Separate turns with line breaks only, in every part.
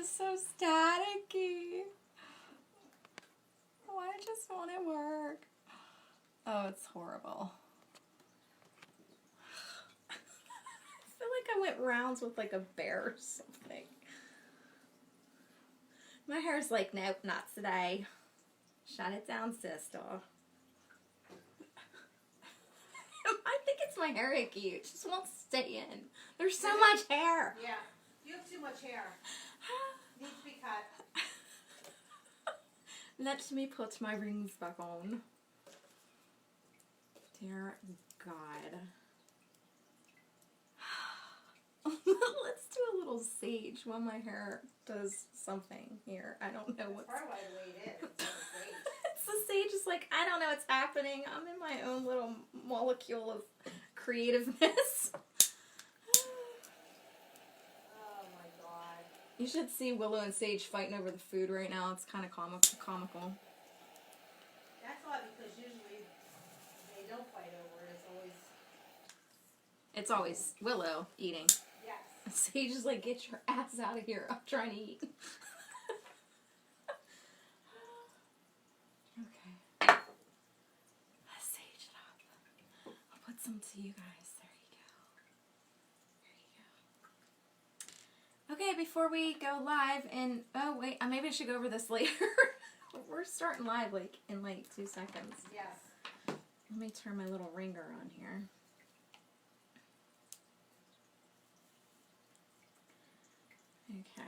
just so staticky. Why just won't it work? Oh, it's horrible. I feel like I went rounds with like a bear or something. My hair's like, nope, not today. Shut it down, sister. I think it's my hair, Icky. It just won't stay in. There's so much hair.
Yeah, you have too much hair. Needs to be cut.
Let me put my rings back on. Dear God. Let's do a little sage while my hair does something here. I don't know what's...
That's part of why the way it is. It's sage.
It's the sage is like, I don't know what's happening. I'm in my own little molecule of creativeness.
Oh my God.
You should see Willow and Sage fighting over the food right now. It's kind of comical.
That's odd because usually they don't fight over it.
It's
It's always...
always Willow eating.
Yes.
Sage is like, get your ass out of here. I'm trying to eat. Okay. Let's sage it up. I'll put some to you guys. There you go. Okay, before we go live, and oh wait, maybe I should go over this later. We're starting live like in like 2 seconds.
Yes.
Let me turn my little ringer on here. Okay.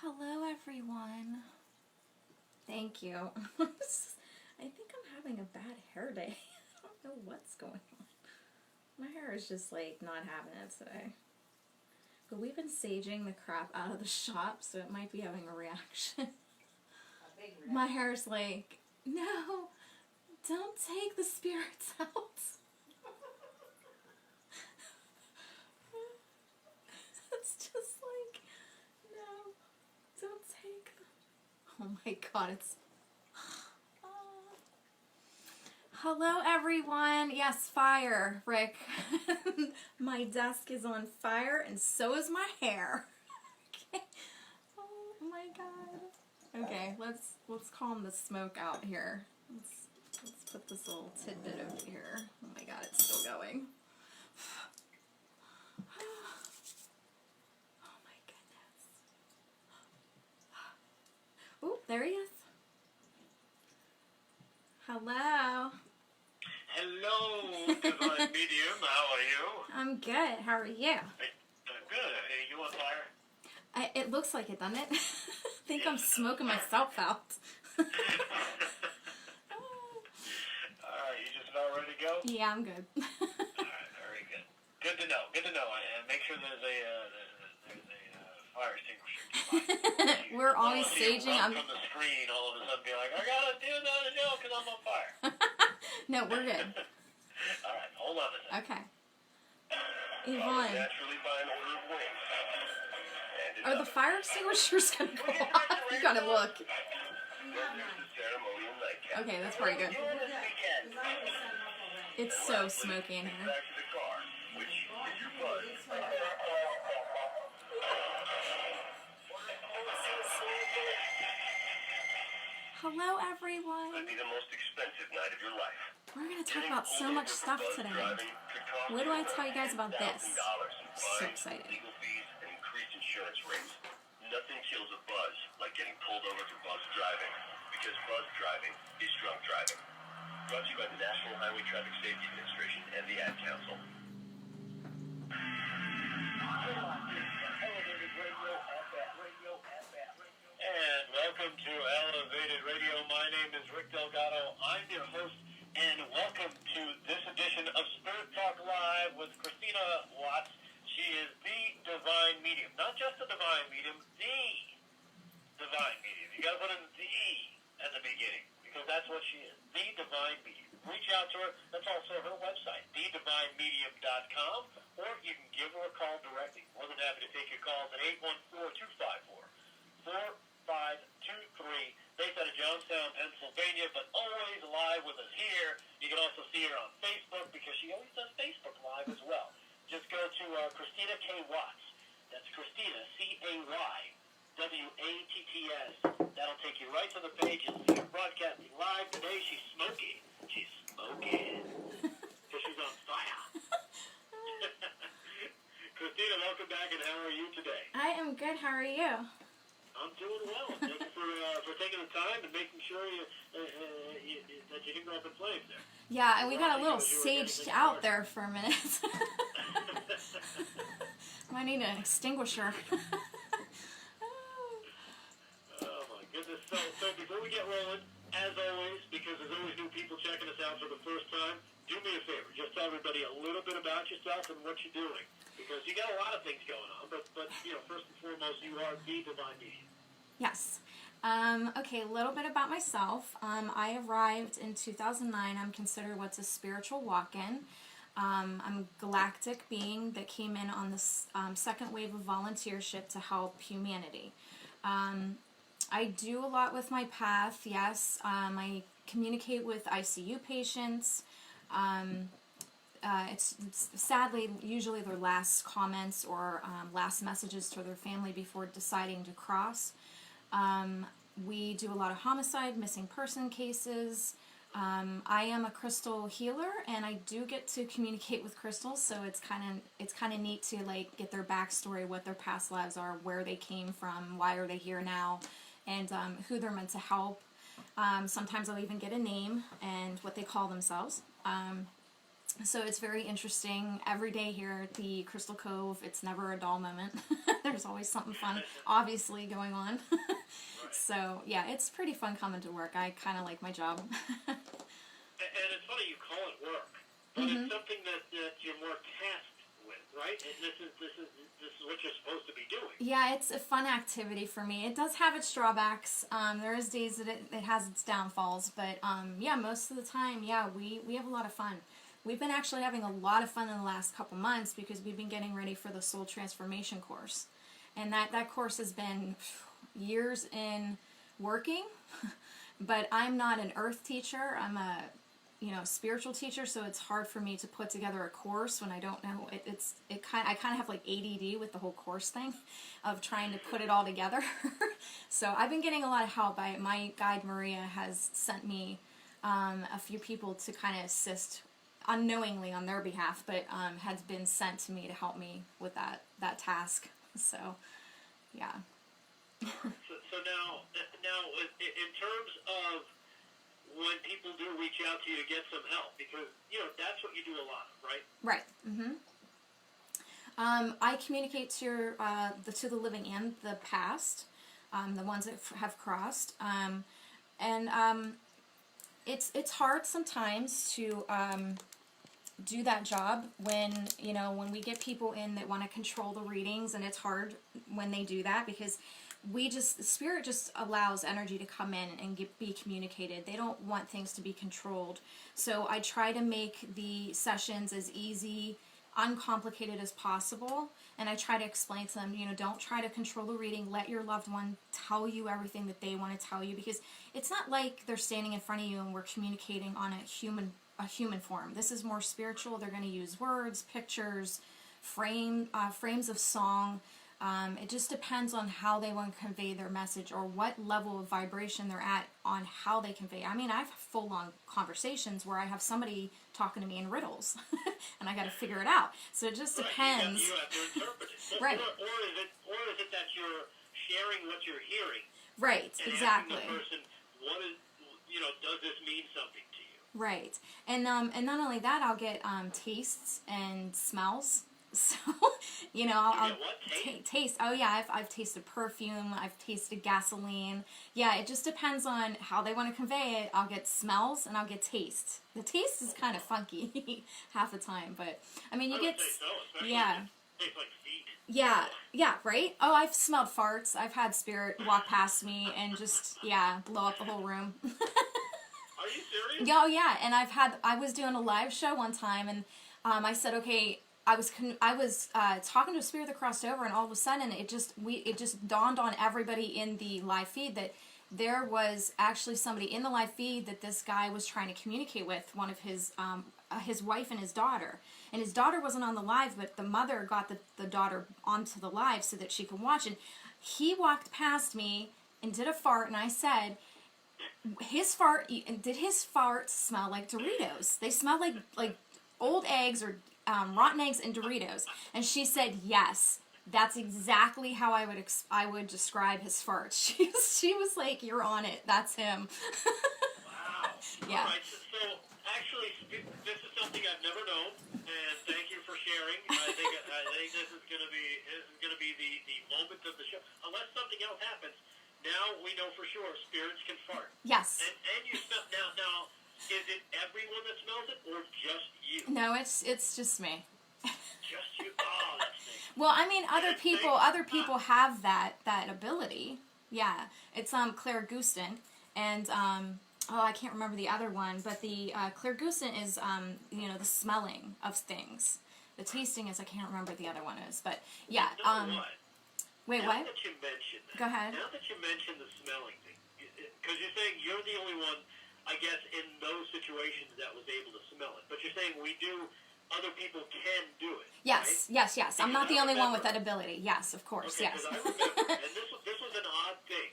Hello, everyone. Thank you. I think I'm having a bad hair day. I don't know what's going on. My hair is just like not having it today. But we've been saging the crap out of the shop, so it might be having a reaction.
A big reaction.
My hair's like, no, don't take the spirits out. It's just like, no, don't take them. Oh my God, it's... Hello, everyone. Yes, fire, Rick. My desk is on fire, and so is my hair. Okay. Oh my God. Okay, let's calm the smoke out here. Let's put this little tidbit over here. Oh my God, it's still going. Oh my goodness. Oh, there he is. Hello.
Hello, Divine Medium. How are you?
I'm good. How are you?
Good. Are you on fire?
It looks like it, doesn't it? I think I'm smoking myself out.
All right, you just about ready to go?
Yeah, I'm good.
All right, very good. Good to know. Good to know. And make sure there's a fire extinguisher nearby.
We're always
I don't want to see
saging.
you run from the screen all of a sudden be like, I gotta do another show because I'm on fire.
No, we're good.
All right, hold on a second.
Okay.
Probably
Yvonne,
naturally by an order of wings.
are the fire extinguishers going to go off? You gotta look.
There's the ceremonial nightcap.
Okay, that's pretty good.
You want this weekend?
Because I would have set them up already.
It's so smoky in here.
Back to the car, which is your bud.
It's like...
Hello, everyone.
Could be the most expensive night of your life.
We're going to talk about so much stuff today. What do I tell you guys about this? I'm so excited.
Legal fees and increased insurance rates. Nothing kills a buzz like getting pulled over for buzz driving, because buzz driving is drunk driving. Brought to you by the National Highway Traffic Safety Administration and the Ad Council. And welcome to Elevated Radio. My name is Rick Delgado. I'm your host, and welcome to this edition of Spirit Talk Live with Christina Watts. She is the Divine Medium. Not just the Divine Medium, the Divine Medium. You got to put in the at the beginning, because that's what she is, the Divine Medium. reach out to her. That's also her website, thedivinemedium.com, or you can give her a call directly. More than happy to take your calls at 814-254-4523, based out of Johnstown, Pennsylvania, but always live with us here. You can also see her on Facebook because she always does Facebook Live as well. Just go to Christina K. Watts. That's Christina, C-A-Y-W-A-T-T-S. That'll take you right to the page. You'll see her broadcasting live today. She's smoking. She's smoking. Because she's on fire. Christina, welcome back, and how are you today?
I am good. How are you?
I'm doing well. Thank you for taking the time and making sure that you didn't go up in flames there.
Yeah, and we got a little saged out there for a minute. Might need an extinguisher.
Oh my goodness. So before we get rolling, as always, because there's always new people checking us out for the first time, do me a favor. Just tell everybody a little bit about yourself and what you're doing. Because you got a lot of things going on, but you know, first and foremost, you are the Divine Medium.
Yes. Okay, a little bit about myself. I arrived in 2009. I'm considered what's a spiritual walk-in. I'm a galactic being that came in on this second wave of volunteership to help humanity. I do a lot with my path, yes. I communicate with ICU patients. It's sadly usually their last comments or last messages to their family before deciding to cross. We do a lot of homicide, missing person cases. I am a crystal healer, and I do get to communicate with crystals, so it's kind of neat to like get their backstory, what their past lives are, where they came from, why are they here now, and who they're meant to help. Sometimes I'll even get a name and what they call themselves. So it's very interesting. Every day here at the Crystal Cove, it's never a dull moment. There's always something fun, obviously, going on. So, yeah, it's pretty fun coming to work. I kind of like my job.
And it's funny you call it work, but it's something that you're more tasked with, right? And this is what you're supposed to be doing.
Yeah, it's a fun activity for me. It does have its drawbacks. There is days that it has its downfalls, but yeah, most of the time, yeah, we have a lot of fun. We've been actually having a lot of fun in the last couple months because we've been getting ready for the Soul Transformation course. And that course has been years in working, but I'm not an earth teacher. I'm a spiritual teacher, so it's hard for me to put together a course when I don't know. I kind of have like ADD with the whole course thing of trying to put it all together. So I've been getting a lot of help. My guide Maria has sent me a few people to kind of assist unknowingly on their behalf, but has been sent to me to help me with that task. So, yeah.
So now, in terms of when people do reach out to you to get some help, because that's what you do a lot of, right?
Right. I communicate to the living and the past, the ones that have crossed, and it's hard sometimes to do that job when we get people in that want to control the readings, and it's hard when they do that because Spirit just allows energy to come in and be communicated. They don't want things to be controlled. So I try to make the sessions as easy, uncomplicated as possible, and I try to explain to them, don't try to control the reading. Let your loved one tell you everything that they want to tell you, because it's not like they're standing in front of you and we're communicating on a human form. This is more spiritual. They're going to use words, pictures, frames of song. It just depends on how they want to convey their message or what level of vibration they're at on how they convey. I mean, I've full-on conversations where I have somebody talking to me in riddles, and I got to figure it out. So it just depends.
You have to interpret it.
Right.
Or is it that you're sharing what you're hearing?
Right,
and
exactly.
asking the person, what is, does this mean something to you?
Right. And not only that, I'll get tastes and smells. So, I'll taste. Oh yeah, I've tasted perfume. I've tasted gasoline. Yeah, it just depends on how they want to convey it. I'll get smells and I'll get taste. The taste is kind of funky half the time, but I mean, you get yeah.
Tastes like feet.
Yeah, right? Oh, I've smelled farts. I've had Spirit walk past me and just blow up the whole room.
Are you serious?
Yeah, oh yeah, and I was doing a live show one time, and I said, okay, I was talking to a spirit that crossed over, and all of a sudden it just dawned on everybody in the live feed that there was actually somebody in the live feed that this guy was trying to communicate with, one of his wife and his daughter. And his daughter wasn't on the live, but the mother got the daughter onto the live so that she could watch. And he walked past me and did a fart, and I said, did his farts smell like Doritos? They smell like old eggs or rotten eggs and Doritos. And she said, yes. That's exactly how I would describe his farts. She was like, "You're on it. That's him."
Wow.
Yeah.
All right. So actually, this is something I've never known, and thank you for sharing. I think this is going to be the moment of the show. Unless something else happens, now we know for sure spirits can fart.
Yes.
And you smell now. Is it everyone that smells it, or just you?
No, it's just me.
Just you. Oh, that's nice.
Well, I mean, other people have that ability. Yeah, it's Claire Gustin, and I can't remember the other one, but the Claire Gustin is the smelling of things. The tasting is, I can't remember what the other one is, but yeah. Wait, what?
Now that you mentioned that,
Go ahead.
Now that you mentioned the smelling thing, because you're saying you're the only one, I guess, in those situations that was able to smell it. But you're saying other people can do it.
Yes,
right?
yes. I'm not the only one with that ability. Yes, of course,
okay,
yes.
Because I remember, and this was an odd thing.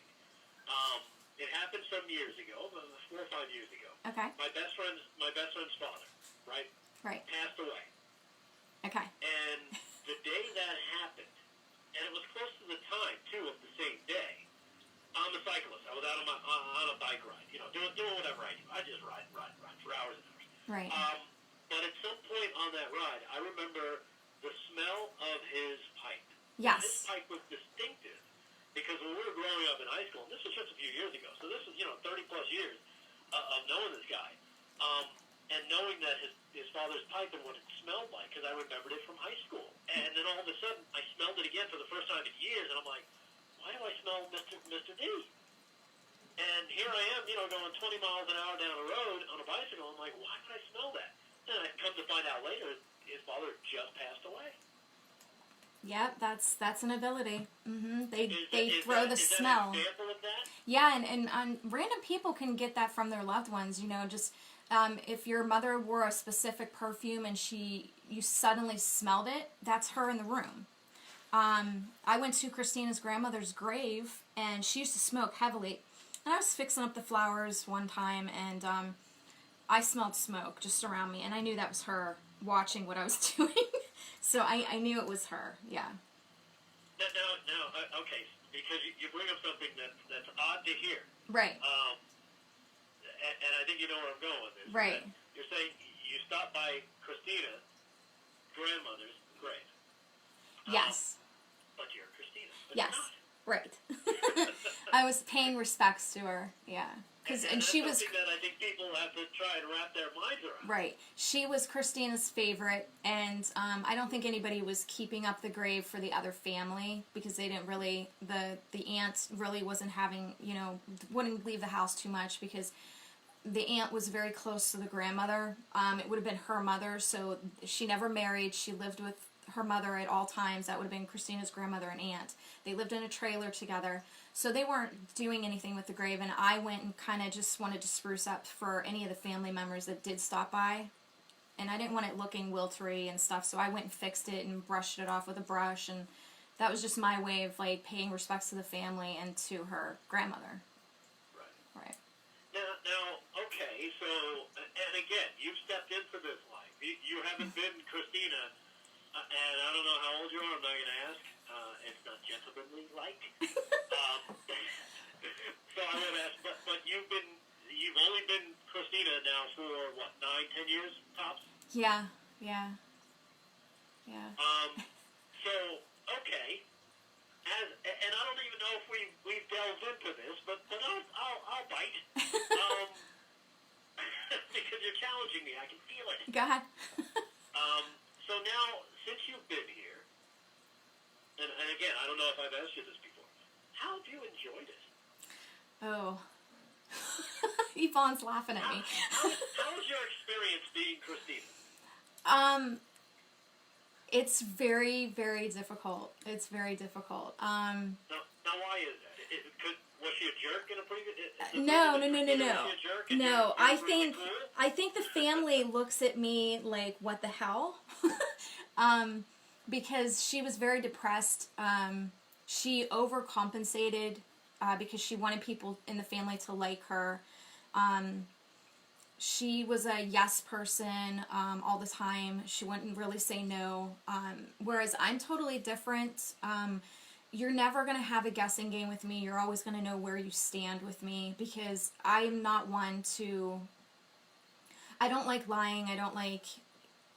It happened some years ago, 4 or 5 years ago.
Okay.
My best friend's father, right?
Right.
Passed away.
Okay.
And the day that happened, and it was close to the time too of the same day. I'm a cyclist. I was out on a bike ride, doing whatever I do. I just ride for hours and hours.
Right.
But at some point on that ride, I remember the smell of his pipe.
Yes.
His pipe was distinctive because when we were growing up in high school, and this was just a few years ago, so this was 30 plus years of knowing this guy, and knowing that his father's pipe and what it smelled like, because I remembered it from high school. And then all of a sudden, I smelled it again for the first time in years, and I'm like, why do I smell Mr. D? And here I am, going 20 miles an hour down the road on a bicycle. I'm like, why would I smell that? And I come to find out later, his father just passed away.
Yep, that's an ability. Mm-hmm. They throw the
is
smell.
That an example of that?
Yeah, and random people can get that from their loved ones. Just if your mother wore a specific perfume and you suddenly smelled it, that's her in the room. I went to Christina's grandmother's grave, and she used to smoke heavily. And I was fixing up the flowers one time, and I smelled smoke just around me, and I knew that was her watching what I was doing. So I knew it was her, yeah.
Now, okay, because you bring up something that's odd to hear.
Right.
And I think you know where I'm going with this.
Right.
You're saying you stopped by Christina's grandmother's grave.
Yes.
But you're Christina. But
Yes.
You're not.
Right. I was paying respects to her, yeah.
And
she
that's
was
something that I think people have to try and wrap their minds around.
right. She was Christina's favorite, and I don't think anybody was keeping up the grave for the other family because they didn't really. The aunt really wasn't having, wouldn't leave the house too much because the aunt was very close to the grandmother. It would have been her mother, so she never married. She lived with her mother at all times. That would have been Christina's grandmother and aunt. They lived in a trailer together. So they weren't doing anything with the grave, and I went and kind of just wanted to spruce up for any of the family members that did stop by. And I didn't want it looking wiltery and stuff, so I went and fixed it and brushed it off with a brush, and that was just my way of paying respects to the family and to her grandmother. Right.
Now, okay, so, and again, you've stepped into this life. You haven't been Christina, and I don't know how old you are, I'm not going to ask. It's not gentlemanly-like. So I would ask, but you've only been Christina now for, 9-10 years, tops?
Yeah.
So, okay. And I don't even know if we've delved into this, but I'll bite. Because you're challenging me, I can feel it.
Go ahead.
So now, since you've been here, and again, I don't know if I've asked you this before, how have you enjoyed it?
Oh, Yvonne's laughing at me.
How was your experience being Christina?
It's very, very difficult. It's very difficult.
Now why is that? Was she a jerk in a previous?
No.
Was she a jerk and
No,
you're
I
really
think
cool?
I think the family looks at me like, what the hell? Because she was very depressed. She overcompensated because she wanted people in the family to like her. She was a yes person all the time. She wouldn't really say no. Whereas I'm totally different. You're never going to have a guessing game with me. You're always going to know where you stand with me because I'm not one to... I don't like lying. I don't like...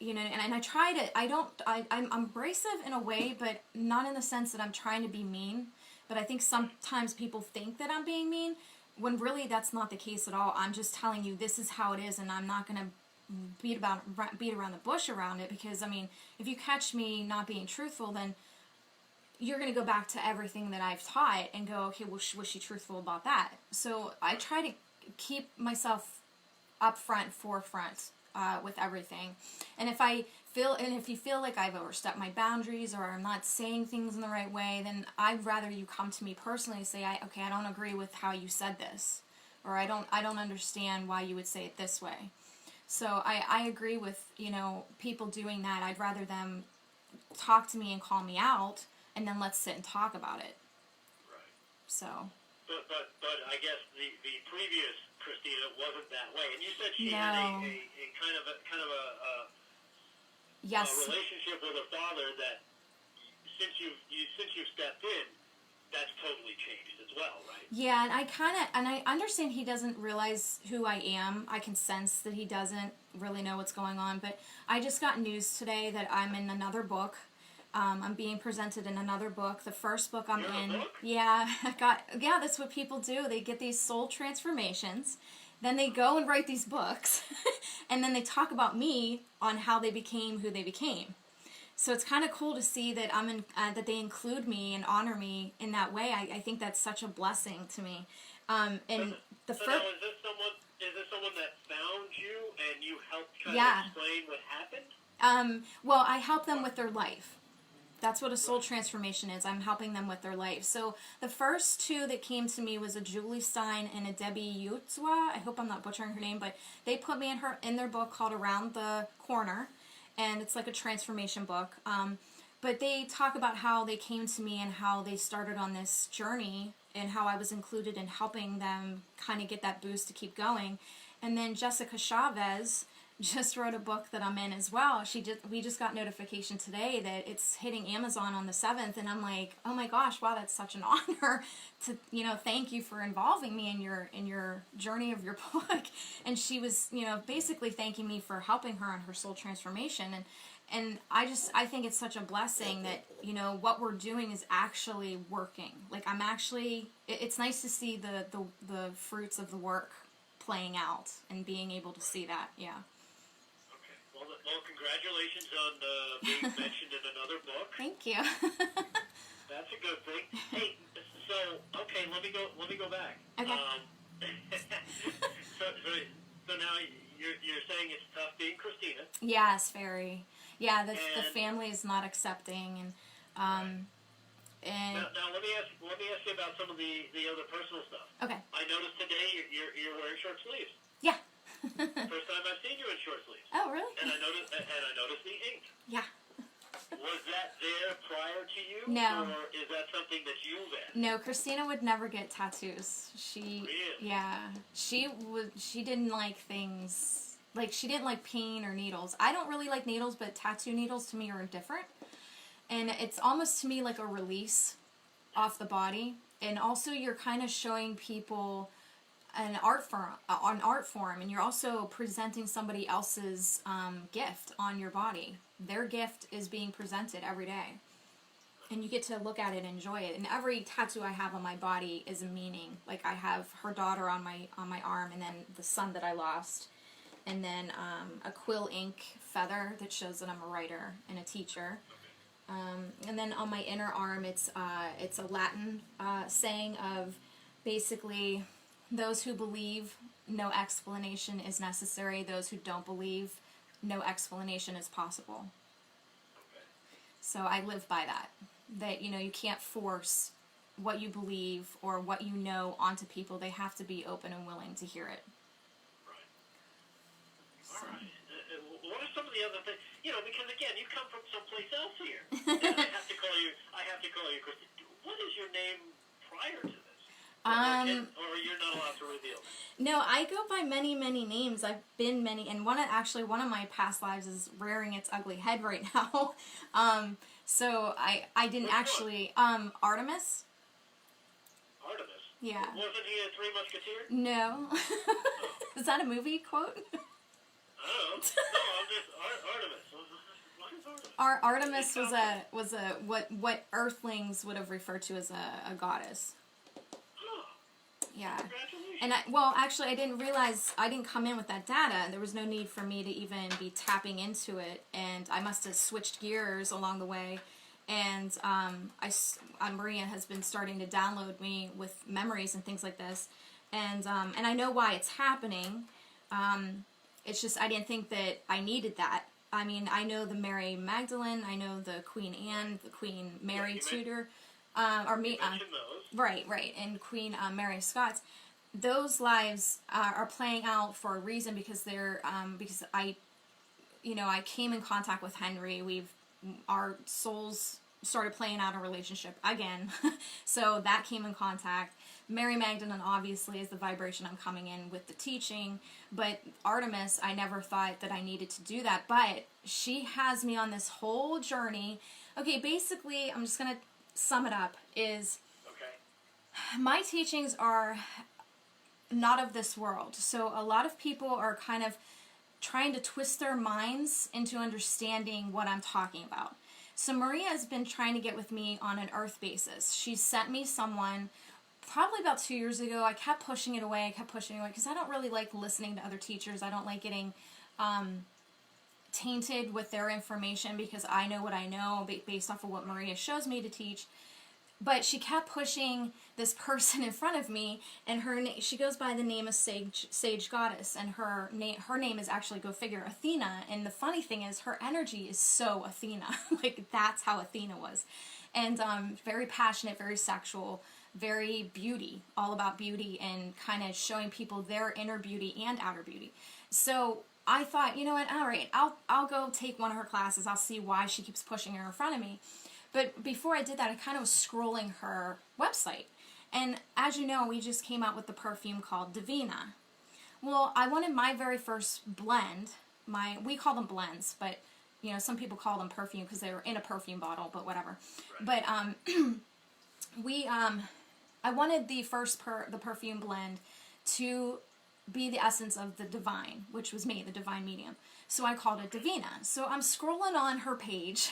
You know, and I try to... I'm abrasive in a way, but not in the sense that I'm trying to be mean. But I think sometimes people think that I'm being mean, when really that's not the case at all. I'm just telling you this is how it is, and I'm not going to beat around the bush around it, because, I mean, if you catch me not being truthful, then you're going to go back to everything that I've taught and go, okay, well, was she truthful about that? So I try to keep myself up front, forefront with everything. And if you feel like I've overstepped my boundaries or I'm not saying things in the right way, then I'd rather you come to me personally and say, okay, I don't agree with how you said this, or I don't understand why you would say it this way. So I agree with, people doing that. I'd rather them talk to me and call me out, and then let's sit and talk about it.
Right.
So.
But I guess the previous Christina wasn't that way, and you said she
No.
had a kind of a
Yes.
relationship with her father that since you've stepped in, that's totally changed as well, right?
Yeah, and I understand he doesn't realize who I am. I can sense that he doesn't really know what's going on, but I just got news today that I'm in another book. I'm being presented in another book. The first book I'm
You're in
in.
a book?
Yeah, that's what people do. They get these soul transformations. Then they go and write these books. And then they talk about me on how they became who they became. So it's kind of cool to see that that they include me and honor me in that way. I think that's such a blessing to me. And the
So
first.
now, is this someone that found you and you helped try
Yeah.
to explain what happened?
Well, I help them with their life. That's what a soul transformation is. I'm helping them with their life. So the first two that came to me was a Julie Stein and a Debbie Yutzwa. I hope I'm not butchering her name, but they put me in their book called Around the Corner, and it's like a transformation book. But they talk about how they came to me and how they started on this journey and how I was included in helping them kind of get that boost to keep going. And then Jessica Chavez just wrote a book that I'm in as well. We just got notification today that it's hitting Amazon on the 7th, and I'm like, oh my gosh, wow, that's such an honor to, thank you for involving me in your journey of your book. And she was, basically thanking me for helping her on her soul transformation. And I think it's such a blessing that, what we're doing is actually working. Like, it's nice to see the fruits of the work playing out and being able to see that. Yeah.
Well, congratulations on being mentioned in another book.
Thank you.
That's a good thing. Hey, okay, let me go back.
Okay.
So now you're saying it's tough being Christina.
Yes, very. Yeah, the family is not accepting, and
Now let me ask you about some of the other personal stuff.
Okay.
I noticed today you're wearing short sleeves.
Yeah.
First time I've seen you in short sleeves.
Oh, really?
And I noticed the ink.
Yeah.
Was that there prior to you?
No.
Or is that something that you added?
No, Christina would never get tattoos.
Really?
Yeah, she didn't like things, like she didn't like pain or needles. I don't really like needles, but tattoo needles to me are different. And it's almost to me like a release off the body. And also you're kind of showing people an art form, and you're also presenting somebody else's gift on your body. Their gift is being presented every day, and you get to look at it and enjoy it. And every tattoo I have on my body is a meaning. Like, I have her daughter on my arm, and then the son that I lost, and then a quill ink feather that shows that I'm a writer and a teacher. And then on my inner arm, it's a Latin saying of basically Those who believe, no explanation is necessary. Those who don't believe, no explanation is possible.
Okay.
So I live by that. That, you can't force what you believe or what you know onto people. They have to be open and willing to hear it.
Right. All right. What are some of the other things? Because again, you come from someplace else here. And I have to call you Christy. What is your name prior to this? Or you're not allowed to reveal that?
No, I go by many, many names. I've been many, and one of my past lives is rearing its ugly head right now. So I didn't
Which
actually, Artemis?
Artemis?
Yeah.
Wasn't he a Three Musketeers?
No. Is that a movie quote?
I don't know. No, I'm just Artemis. What is Artemis?
Artemis was a what Earthlings would have referred to as a goddess.
Oh,
Yeah.
congratulations.
And I didn't realize, I didn't come in with that data. There was no need for me to even be tapping into it, and I must have switched gears along the way. And Maria has been starting to download me with memories and things like this, and I know why it's happening. It's just I didn't think that I needed that. I mean, I know the Mary Magdalene, I know the Queen Anne, the Queen Mary Tudor,
Mention those.
right, and Queen Mary of Scots. Those lives are playing out for a reason because they're because I came in contact with Henry. Our souls started playing out a relationship again, so that came in contact. Mary Magdalene obviously is the vibration I'm coming in with the teaching, but Artemis, I never thought that I needed to do that, but she has me on this whole journey. Okay, basically, I'm just gonna sum it up, is
Okay.
my teachings are not of this world. So a lot of people are kind of trying to twist their minds into understanding what I'm talking about. So Maria has been trying to get with me on an earth basis. She sent me someone probably about 2 years ago. I kept pushing it away, because I don't really like listening to other teachers. I don't like getting tainted with their information because I know what I know based off of what Maria shows me to teach. But she kept pushing this person in front of me, and she goes by the name of Sage Goddess, and her name is actually, go figure, Athena. And the funny thing is, her energy is so Athena. Like, that's how Athena was. And very passionate, very sexual, very beauty, all about beauty and kind of showing people their inner beauty and outer beauty. So I thought, you know what, all right, I'll go take one of her classes. I'll see why she keeps pushing her in front of me. But before I did that, I kind of was scrolling her website. And as you know, we just came out with the perfume called Divina. Well, I wanted my very first blend. We call them blends, but some people call them perfume because they were in a perfume bottle, but whatever. Right. But I wanted the perfume blend to be the essence of the divine, which was me, the divine medium. So I called it Divina. So I'm scrolling on her page,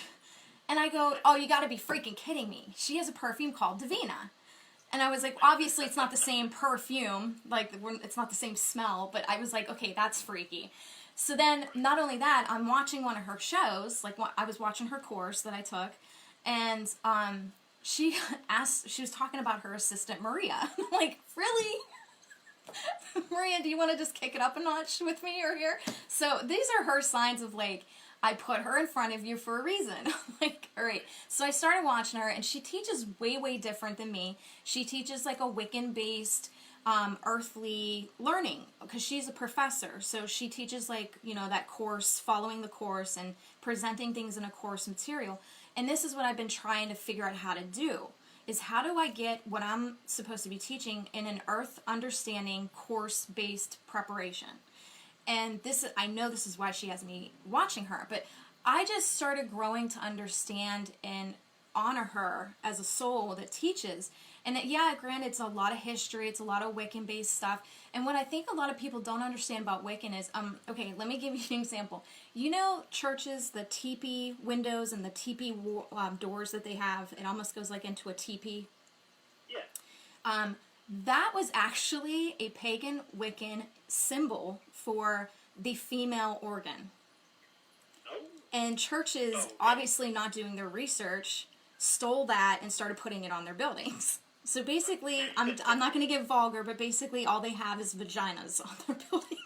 and I go, oh, you gotta be freaking kidding me. She has a perfume called Divina. And I was like, obviously it's not the same perfume, like it's not the same smell, but I was like, okay, that's freaky. So then, not only that, I'm watching one of her shows, I was watching her course that I took, and she was talking about her assistant, Maria. I'm like, really? Maria, do you want to just kick it up a notch with me or here? So these are her signs of I put her in front of you for a reason. All right. So I started watching her, and she teaches way, way different than me. She teaches a Wiccan-based, earthly learning, because she's a professor. So she teaches that course, following the course, and presenting things in a course material. And this is what I've been trying to figure out how to do, is how do I get what I'm supposed to be teaching in an earth understanding course-based preparation. And I know this is why she has me watching her, but I just started growing to understand and honor her as a soul that teaches. And granted, it's a lot of history, it's a lot of Wiccan-based stuff. And what I think a lot of people don't understand about Wiccan is, okay, let me give you an example. Churches, the teepee windows and the teepee doors that they have, it almost goes into a teepee.
Yeah.
That was actually a pagan Wiccan symbol for the female organ.
Oh.
And churches, obviously not doing their research, stole that and started putting it on their buildings. So basically, I'm not going to get vulgar, but basically all they have is vaginas on their building.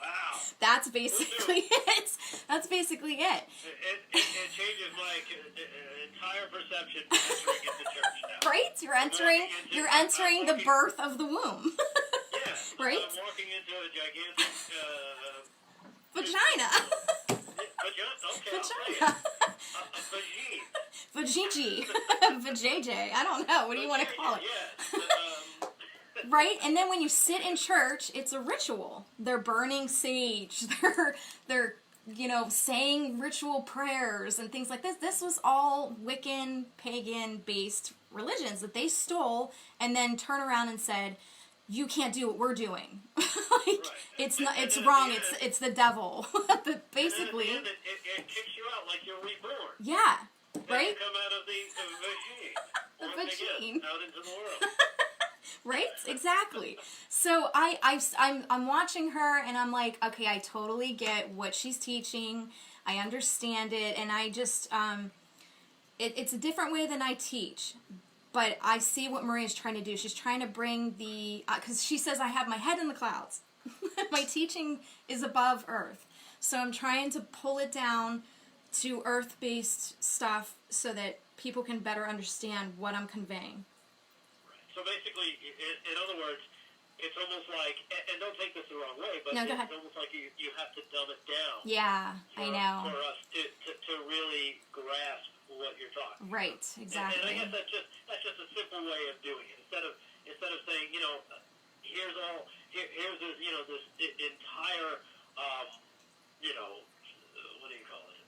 Wow.
That's basically it. That's basically it.
It changes my entire perception of entering into church now.
Right? You're entering the birth of the womb.
Yeah.
Right?
I'm walking into a gigantic
Vagina.
Okay,
Vagina.
a vagine.
Vajiji. Vajayjay. I don't know. What do you want to call it?
Yes.
Right? And then when you sit in church, it's a ritual. They're burning sage. They're saying ritual prayers and things like this. This was all Wiccan, pagan-based religions that they stole and then turn around and said, you can't do what we're doing. It's not. It's wrong. It's the devil. But basically,
and it kicks you out like you're reborn.
yeah, right.
You come out of the vagine.
The vagine.
Out into the world.
Right? Exactly. So I'm watching her and I'm like, okay, I totally get what she's teaching. I understand it, and I just it's a different way than I teach. But I see what Maria's trying to do. She's trying to bring because she says I have my head in the clouds. My teaching is above earth. So I'm trying to pull it down to earth-based stuff so that people can better understand what I'm conveying.
So basically, in other words, it's almost like, and don't take this the wrong way, but
No, go
it's
ahead.
almost like you have to dumb it down.
Yeah, I know.
For us to really grasp what you're talking.
Right, exactly.
And I guess that's just a simple way of doing it. Instead of saying, here's this, this entire, what do you call it?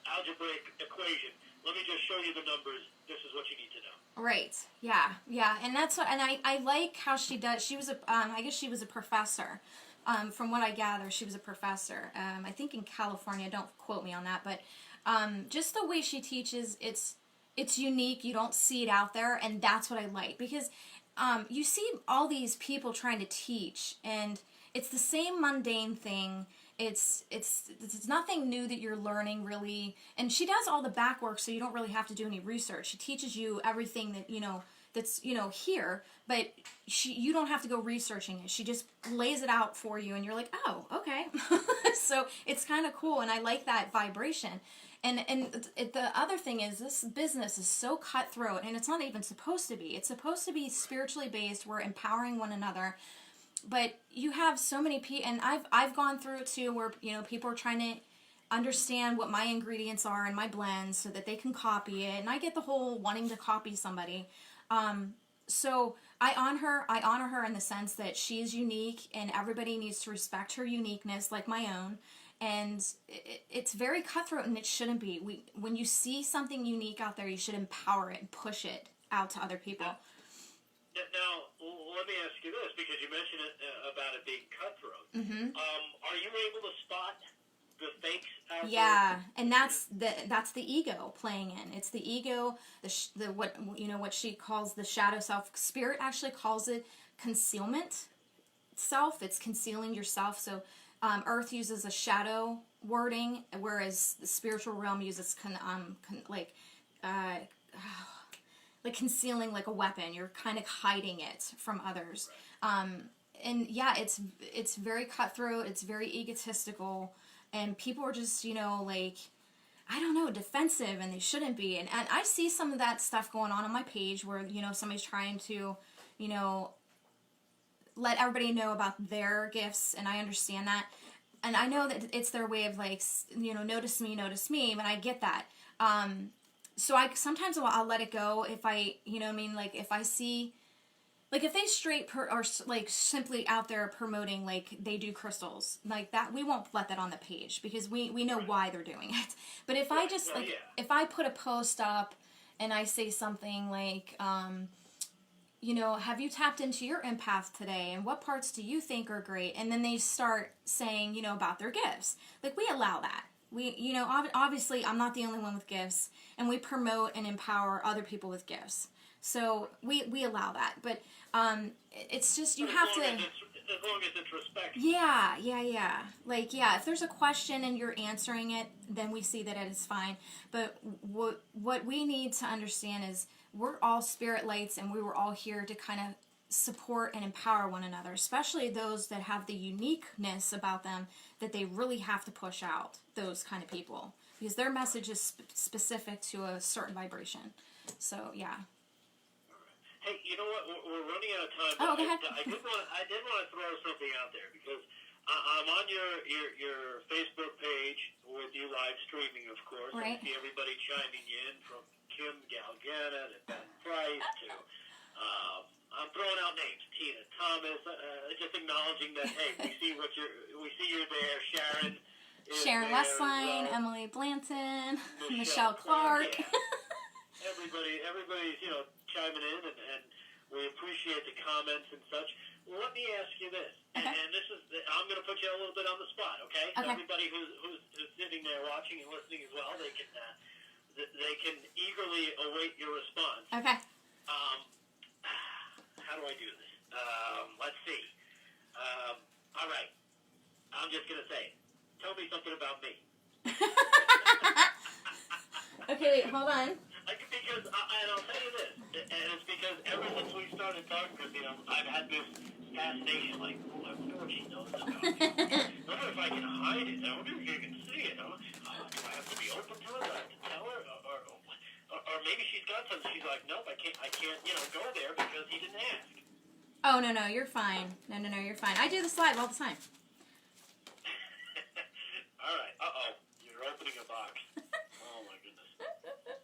Algebraic equation. Let me just show you the numbers. This is what you need to know.
Right. Yeah. And that's what, and I like how she does. She was I guess she was a professor. From what I gather, she was a professor. I think in California. Don't quote me on that, but just the way she teaches, it's unique. You don't see it out there, and that's what I like, because you see all these people trying to teach, and it's the same mundane thing. It's nothing new that you're learning, really. And she does all the back work, so you don't really have to do any research. She teaches you everything that, that's, here, but you don't have to go researching it. She just lays it out for you, and you're like, oh, okay. So it's kind of cool, and I like that vibration. And the other thing is, this business is so cutthroat, and it's not even supposed to be. It's supposed to be spiritually based. We're empowering one another. But you have so many people, and I've gone through it too, where people are trying to understand what my ingredients are in my blends so that they can copy it, and I get the whole wanting to copy somebody. So I honor her in the sense that she is unique, and everybody needs to respect her uniqueness, like my own. And it's very cutthroat, and it shouldn't be. When you see something unique out there, you should empower it and push it out to other people.
Now, let me ask you this, because you mentioned about it being cutthroat.
Mm-hmm.
Are you able to spot the fakes out there?
Yeah, and that's the ego playing in. It's the ego, what she calls the shadow self. Spirit actually calls it concealment self. It's concealing yourself. So Earth uses a shadow wording, whereas the spiritual realm uses like concealing like a weapon. You're kind of hiding it from others. And yeah, it's very cutthroat. It's very egotistical. And people are just, defensive, and they shouldn't be. And I see some of that stuff going on my page where, somebody's trying to, let everybody know about their gifts, and I understand that. And I know that it's their way of notice me, but I get that. So sometimes I'll let it go if I, if I see, if they or simply out there promoting they do crystals like that, we won't let that on the page, because we know why they're doing it. But if I just if I put a post up and I say something like, have you tapped into your empath today, and what parts do you think are great? And then they start saying, about their gifts. We allow that. We, obviously I'm not the only one with gifts, and we promote and empower other people with gifts. So we allow that, but it's just you have to.
As long as it's respectful.
Yeah. If there's a question and you're answering it, then we see that it is fine. But what we need to understand is we're all spirit lights, and we were all here to kind of support and empower one another, especially those that have the uniqueness about them that they really have to push out, those kind of people, because their message is specific to a certain vibration. So, yeah.
Hey, you know what? We're running out of time.
Oh, go ahead.
I did want to throw something out there because I'm on your Facebook page with you live streaming, of course.
Right.
I see everybody chiming in from Kim Galgana to Ben Price to I'm throwing out names. Tina Thomas. Just acknowledging that hey, we see you're there. Sharon.
Sharon
there,
Westline, Emily Blanton, Michelle Clark.
Yeah. Everybody's chiming in, and we appreciate the comments and such. Well, let me ask you this,
Okay.
and this is I'm going to put you a little bit on the spot, okay? So
Okay.
everybody who's sitting there watching and listening as well, they can eagerly await your response.
Okay.
How do I do this? Let's see. All right. I'm just going to say, tell me something about me.
Okay, wait, hold on.
Because, and I'll tell you this, and it's because ever since we started talking, Christina, I've had this fascination, like, oh, I wonder what she knows about me. I wonder if I can hide it. I wonder if you can see it. Do I have to be open to it? Do I have to tell her? Or maybe she's got something. She's like, nope, I can't, go there because he didn't ask.
Oh, no, you're fine. No, you're fine. I do this live all the time.
All right. Uh-oh. You're opening a box. Oh, my goodness.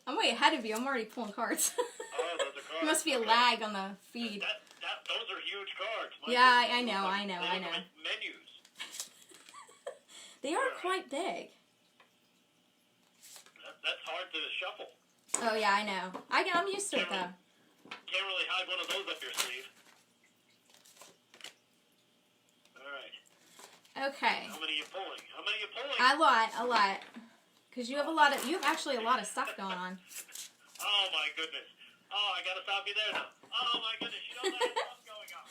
I'm way ahead of you. I'm already pulling cards.
Oh, those are cards.
There must be a lag on the feed.
Those are huge cards.
Yeah, I know.
They look like menus.
They are quite big.
That's hard to shuffle.
Oh, yeah, I know. I'm used to it, though.
Can't really hide one of those up your sleeve. All right.
Okay.
How many are you pulling?
A lot. Because you have actually a lot of stuff going on.
Oh, my goodness. Oh, I got to stop you there now. Oh, my goodness. You don't have stuff going on.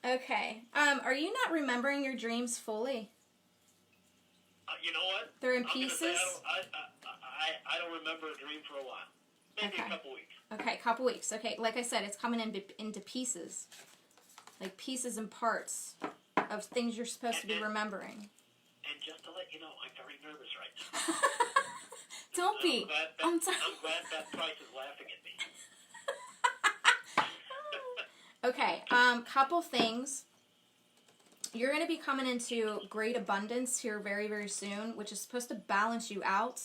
Oh.
Okay. Are you not remembering your dreams fully?
You know what?
They're in
I'm gonna
pieces?
say I don't remember a dream for a while. Maybe a couple weeks.
Okay, couple weeks. Okay, like I said, it's coming into pieces. Like pieces and parts of things you're supposed to be remembering.
And just to let you know, I'm very nervous right now.
Don't be.
I'm glad that Price is laughing at me.
Okay, couple things. You're going to be coming into great abundance here very, very soon, which is supposed to balance you out.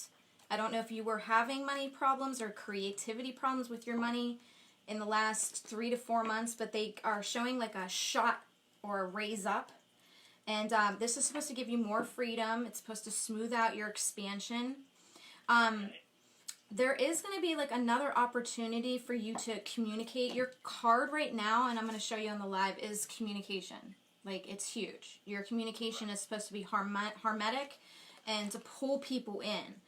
I don't know if you were having money problems or creativity problems with your money in the last 3 to 4 months, but they are showing like a shot or a raise up. And this is supposed to give you more freedom. It's supposed to smooth out your expansion. There is going to be like another opportunity for you to communicate. Your card right now, and I'm going to show you on the live, is communication. Like, it's huge. Your communication is supposed to be hermetic and to pull people in.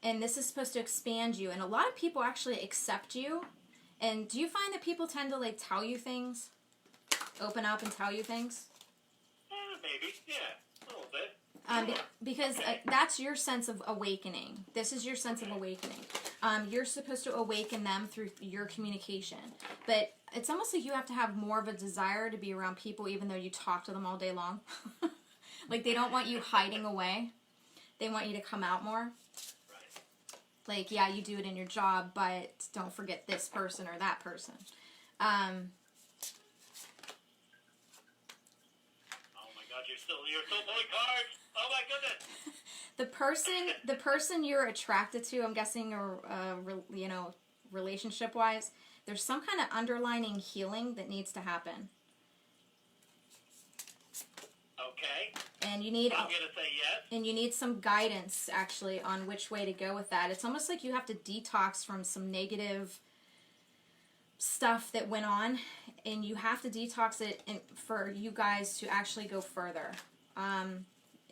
And this is supposed to expand you. And a lot of people actually accept you. And do you find that people tend to, like, tell you things? Open up and tell you things?
Maybe, yeah, a little bit.
Because that's your sense of awakening. This is your sense of awakening. You're supposed to awaken them through your communication. But it's almost like you have to have more of a desire to be around people even though you talk to them all day long. Like, they don't want you hiding away. They want you to come out more.
Right.
Like, yeah, you do it in your job, but don't forget this person or that person.
Oh my God, you're still pulling cards. Oh my goodness.
The person you're attracted to, I'm guessing, or relationship-wise, there's some kind of underlining healing that needs to happen.
Okay.
And you need.
I'm gonna say yes.
And you need some guidance, actually, on which way to go with that. It's almost like you have to detox from some negative stuff that went on, and you have to detox it for you guys to actually go further.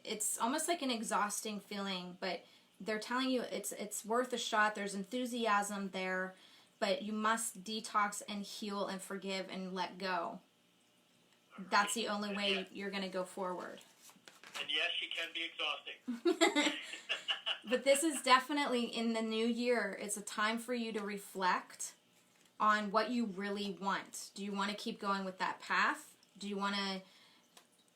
It's almost like an exhausting feeling, but they're telling you it's worth a shot. There's enthusiasm there, but you must detox and heal and forgive and let go. That's the only way you're going to go forward.
And yes, she can be exhausting.
But this is definitely in the new year. It's a time for you to reflect on what you really want. Do you want to keep going with that path? Do you want to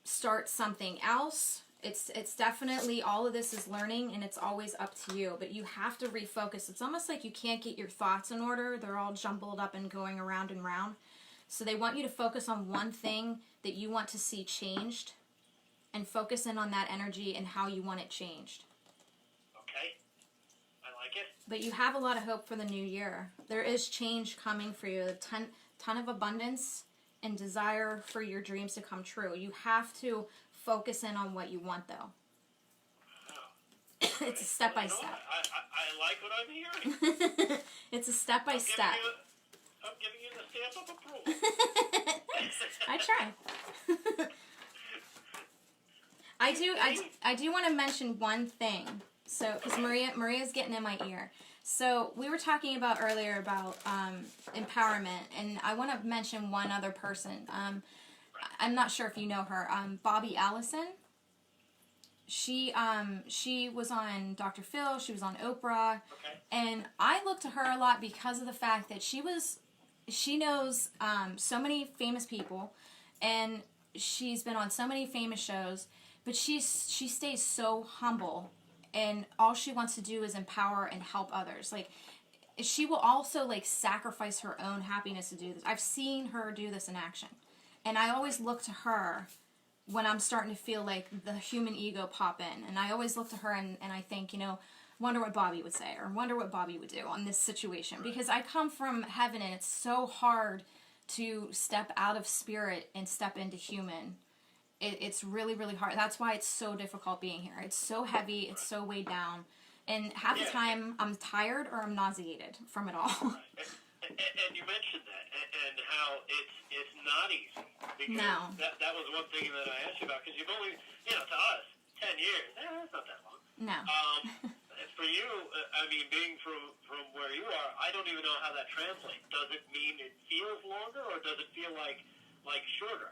start something else? It's definitely, all of this is learning, and it's always up to you. But you have to refocus. It's almost like you can't get your thoughts in order. They're all jumbled up and going around and round. So they want you to focus on one thing that you want to see changed, and focus in on that energy and how you want it changed.
Okay. I like it.
But you have a lot of hope for the new year. There is change coming for you. A ton of abundance and desire for your dreams to come true. You have to focus in on what you want, though.
Oh.
It's a step by
You know,
step.
I like what I'm hearing.
It's a step by step.
I'm giving you the stamp of approval.
I try. I do want to mention one thing. So, because Maria's getting in my ear. So, we were talking about earlier about empowerment, and I want to mention one other person. I'm not sure if you know her. Bobby Allison. She was on Dr. Phil. She was on Oprah,
Okay.
and I look to her a lot because of the fact that she knows so many famous people, and she's been on so many famous shows. But she stays so humble, and all she wants to do is empower and help others. Like, she will also, like, sacrifice her own happiness to do this. I've seen her do this in action. And I always look to her when I'm starting to feel like the human ego pop in. And I always look to her and I think, wonder what Bobby would say, or wonder what Bobby would do on this situation. Because I come from heaven, and it's so hard to step out of spirit and step into human. It's really, really hard. That's why it's so difficult being here. It's so heavy. It's so weighed down. And half the time, I'm tired or I'm nauseated from it all.
And you mentioned that, and how it's not easy. Because
No.
that was one thing that I asked you about, because you've only, to us, 10 years, that's not that long.
No.
For you, I mean, being from where you are, I don't even know how that translates. Does it mean it feels longer, or does it feel like shorter?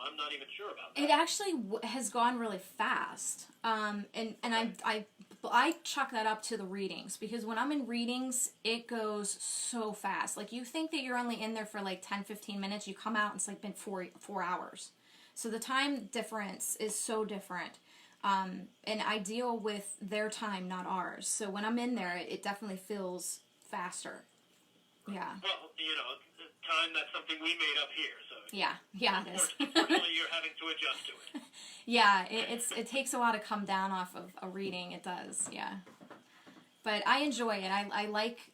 I'm not even sure about that.
It actually has gone really fast. And I chalk that up to the readings, because when I'm in readings, it goes so fast. Like, you think that you're only in there for like 10, 15 minutes. You come out and it's like been 4 hours. So the time difference is so different. And I deal with their time, not ours. So when I'm in there, it definitely feels faster. Yeah.
Well, time, that's something we made up here, so.
Yeah, it is.
Unfortunately, you're having to adjust to it.
Yeah, it takes a while to come down off of a reading. It does, yeah. But I enjoy it. I like,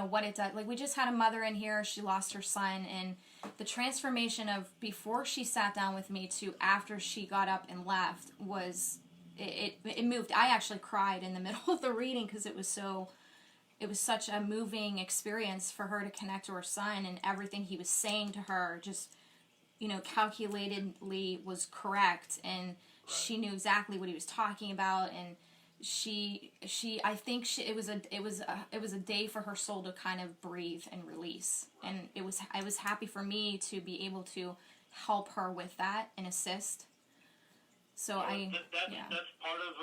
what it does. Like, we just had a mother in here. She lost her son, and the transformation of before she sat down with me to after she got up and left was, it moved. I actually cried in the middle of the reading because it was such a moving experience for her to connect to her son, and everything he was saying to her just, calculatedly was correct, and she knew exactly what he was talking about, and I think it was a day for her soul to kind of breathe and release, and I was happy for me to be able to help her with that and assist. So
that's part of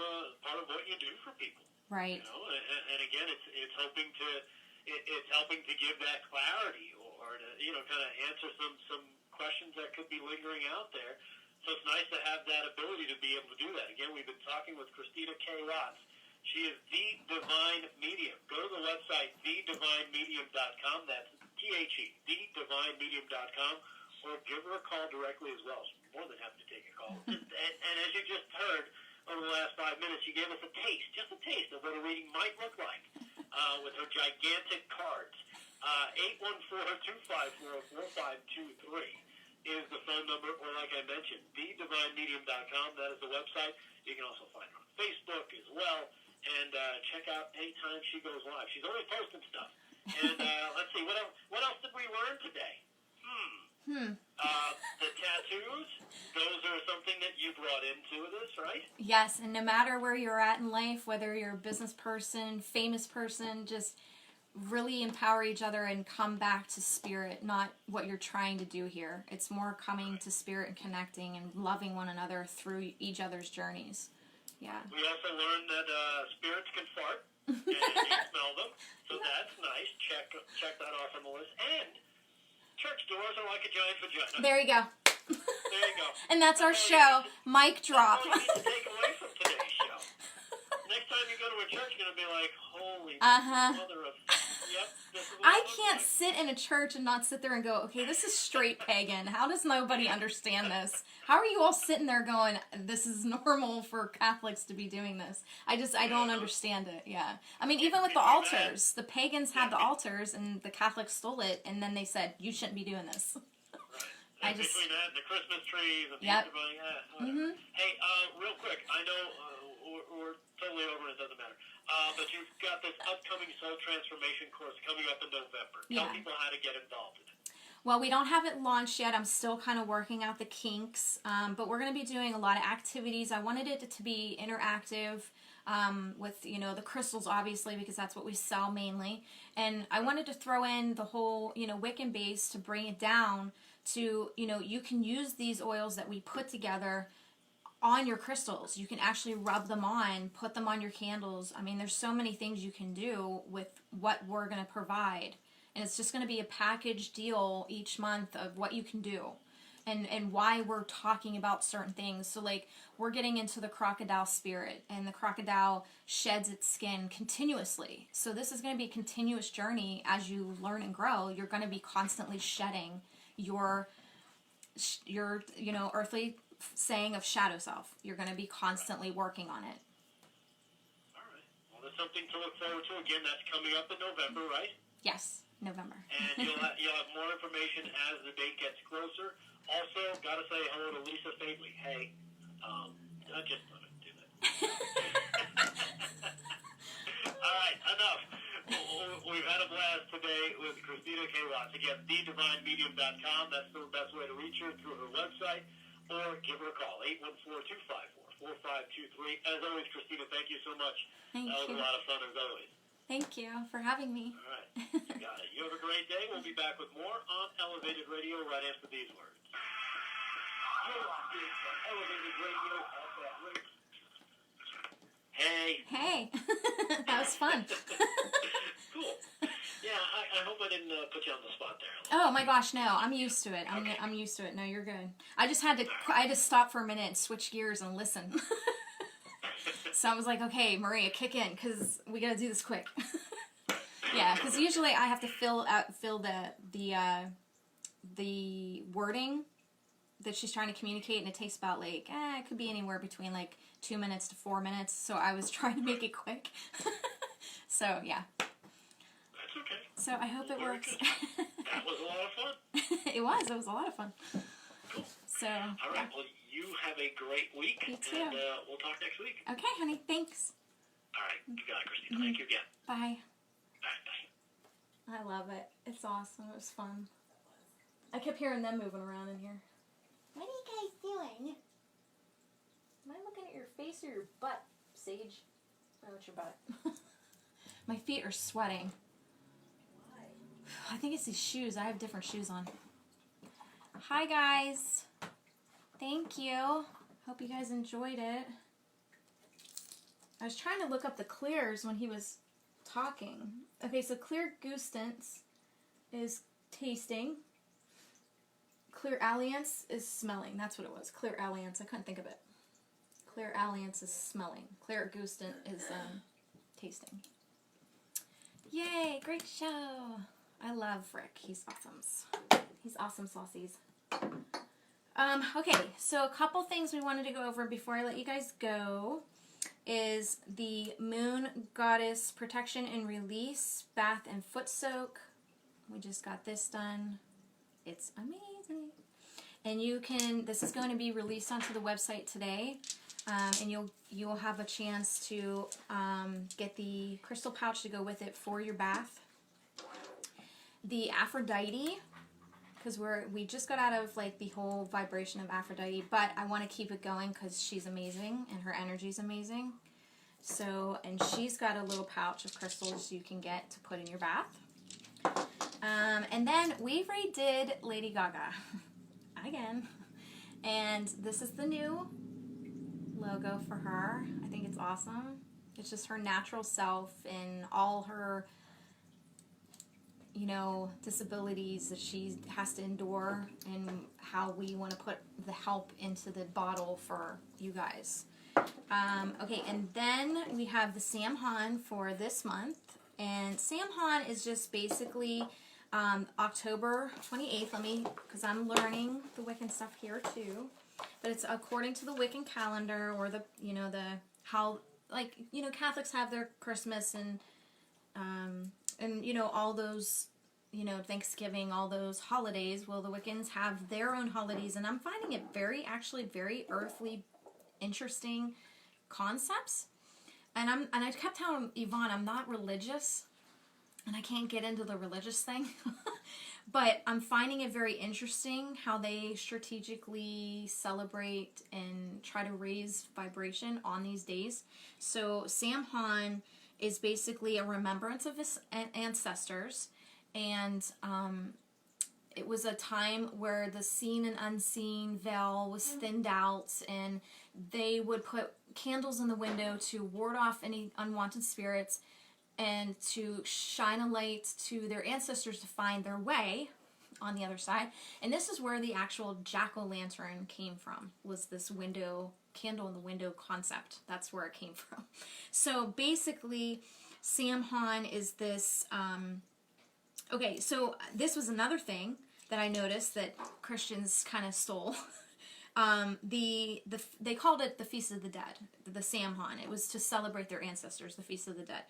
what you do for people.
Right.
And again, it's helping to give that clarity, or to kind of answer some questions that could be lingering out there. So it's nice to have that ability to be able to do that. Again, we've been talking with Christina K. Watts. She is The Divine Medium. Go to the website, thedivinemedium.com. That's THE, thedivinemedium.com, or give her a call directly as well. She's more than happy to take a call. and as you just heard, over the last 5 minutes, she gave us just a taste of what a reading might look like with her gigantic cards. 814-254-4523 is the phone number, or like I mentioned, thedivinemedium.com. That is the website. You can also find her on Facebook as well, and check out anytime she goes live. She's always posting stuff. And let's see, what else did we learn today? The tattoos, those are something that you brought into this, right?
Yes, and no matter where you're at in life, whether you're a business person, famous person, just really empower each other and come back to spirit, not what you're trying to do here. It's more coming to spirit and connecting and loving one another through each other's journeys. Yeah.
We also learned that spirits can fart and you smell them, so that's nice. Check that off on the list. And church doors are like a giant vagina.
There you go.
There you go.
And that's our show. Mic drop.
That's all you need to take away from today's show. Next time you go to a church, you're going to be like, holy mother of... Yep, this is what
I
it looks
can't
like.
sit in a church and not sit there and go, okay, this is straight pagan. How does nobody understand this? How are you all sitting there going, this is normal for Catholics to be doing this? I don't understand it, yeah. I mean, even with the altars, the pagans had the altars and the Catholics stole it, and then they said, you shouldn't be doing this.
And between that and the Christmas trees and the
Yep.
Easter bunny, whatever. Hey, real quick, I know we're totally over and it doesn't matter, but you've got this upcoming soul transformation course coming up in November. Tell
Yeah.
people how to get involved in it.
Well, we don't have it launched yet. I'm still kind of working out the kinks, but we're going to be doing a lot of activities. I wanted it to be interactive with, the crystals, obviously, because that's what we sell mainly. And I wanted to throw in the whole, Wiccan base to bring it down to, you can use these oils that we put together on your crystals. You can actually rub them on, put them on your candles. I mean, there's so many things you can do with what we're going to provide. And it's just going to be a package deal each month of what you can do and why we're talking about certain things. So, like, we're getting into the crocodile spirit, and the crocodile sheds its skin continuously. So this is going to be a continuous journey as you learn and grow. You're going to be constantly shedding your earthly saying of shadow self. You're going to be constantly working on it.
All right. Well, there's something to look forward to. Again, that's coming up in November, right?
Yes, November.
And you'll have more information as the date gets closer. Also, got to say hello to Lisa Fabely. Hey, I just want to do that. All right, enough. We've had a blast today with Christina K. Watts. Again, thedivinemedium.com. That's the best way to reach her, through her website, or give her a call, 814-254-4523. As always, Christina, thank you so much.
Thank
That was
you.
a lot of fun, as always.
Thank you for having me.
All right, you got it. You have a great day. We'll be back with more on Elevated Radio right after these words. You're locked in to Elevated Radio at that rate. Hey.
Hey, that was fun.
Cool. Yeah, I hope I didn't put you on the spot there.
Oh my gosh, no, I'm used to it. I'm used to it. No, you're good. I had to stop for a minute and switch gears and listen. So I was like, okay, Maria, kick in, because we got to do this quick. Yeah, because usually I have to fill the wording that she's trying to communicate, and it takes about it could be anywhere between 2 minutes to 4 minutes. So I was trying to make it quick. So yeah.
That's okay.
So I hope it works.
That was a lot of fun.
It was a lot of fun.
Cool.
So
All right, well, you have a great week.
You too.
And we'll talk next week.
okay, honey, thanks.
All right, you got it, Christina. Thank you again.
Bye.
Bye.
I love it. It's awesome. It was fun. I kept hearing them moving around in here. What are you guys doing? Am I looking at your face or your butt, Sage? Oh, it's your butt. My feet are sweating. I think it's these shoes. I have different shoes on. Hi, guys. Thank you. Hope you guys enjoyed it. I was trying to look up the clears when he was talking. Okay, so Clear Gustance is tasting. Clear Alliance is smelling. That's what it was. Clear Alliance. I couldn't think of it. Clear Alliance is smelling. Clear Gustant is tasting. Yay! Great show. I love Rick. He's awesome. He's awesome saucies. Okay, so a couple things we wanted to go over before I let you guys go is the Moon Goddess Protection and Release Bath and Foot Soak. We just got this done. It's amazing. And this is going to be released onto the website today. And you'll have a chance to get the crystal pouch to go with it for your bath. The Aphrodite, because we just got out of the whole vibration of Aphrodite, but I want to keep it going because she's amazing and her energy's amazing. So, and she's got a little pouch of crystals you can get to put in your bath. And then we redid Lady Gaga again, and this is the new logo for her. I think It's awesome. It's just her natural self and all her, you know, disabilities that she has to endure, and how we want to put the help into the bottle for you guys. Okay, and then we have the Samhain for this month. And Samhain is just basically October 28th. Because I'm learning the Wiccan stuff here too. But it's according to the Wiccan calendar, or Catholics have their Christmas and all those, Thanksgiving, all those holidays. Well, the Wiccans have their own holidays, and I'm finding it very earthly, interesting concepts. And I kept telling Yvonne, I'm not religious, and I can't get into the religious thing. But I'm finding it very interesting how they strategically celebrate and try to raise vibration on these days. So Samhain is basically a remembrance of his ancestors, and it was a time where the seen and unseen veil was thinned out, and they would put candles in the window to ward off any unwanted spirits and to shine a light to their ancestors to find their way on the other side. And this is where the actual jack-o'-lantern came from, was this candle in the window concept. That's where it came from. So basically, Samhain is this, okay, so this was another thing that I noticed that Christians kind of stole. They called it the Feast of the Dead, the Samhain. It was to celebrate their ancestors, the Feast of the Dead.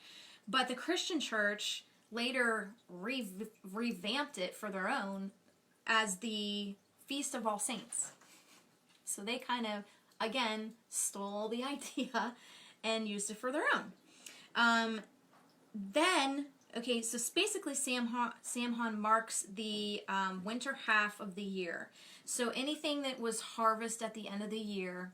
But the Christian church later revamped it for their own as the Feast of All Saints. So they kind of, again, stole the idea and used it for their own. Okay, so basically Samhain marks the winter half of the year. So anything that was harvest at the end of the year,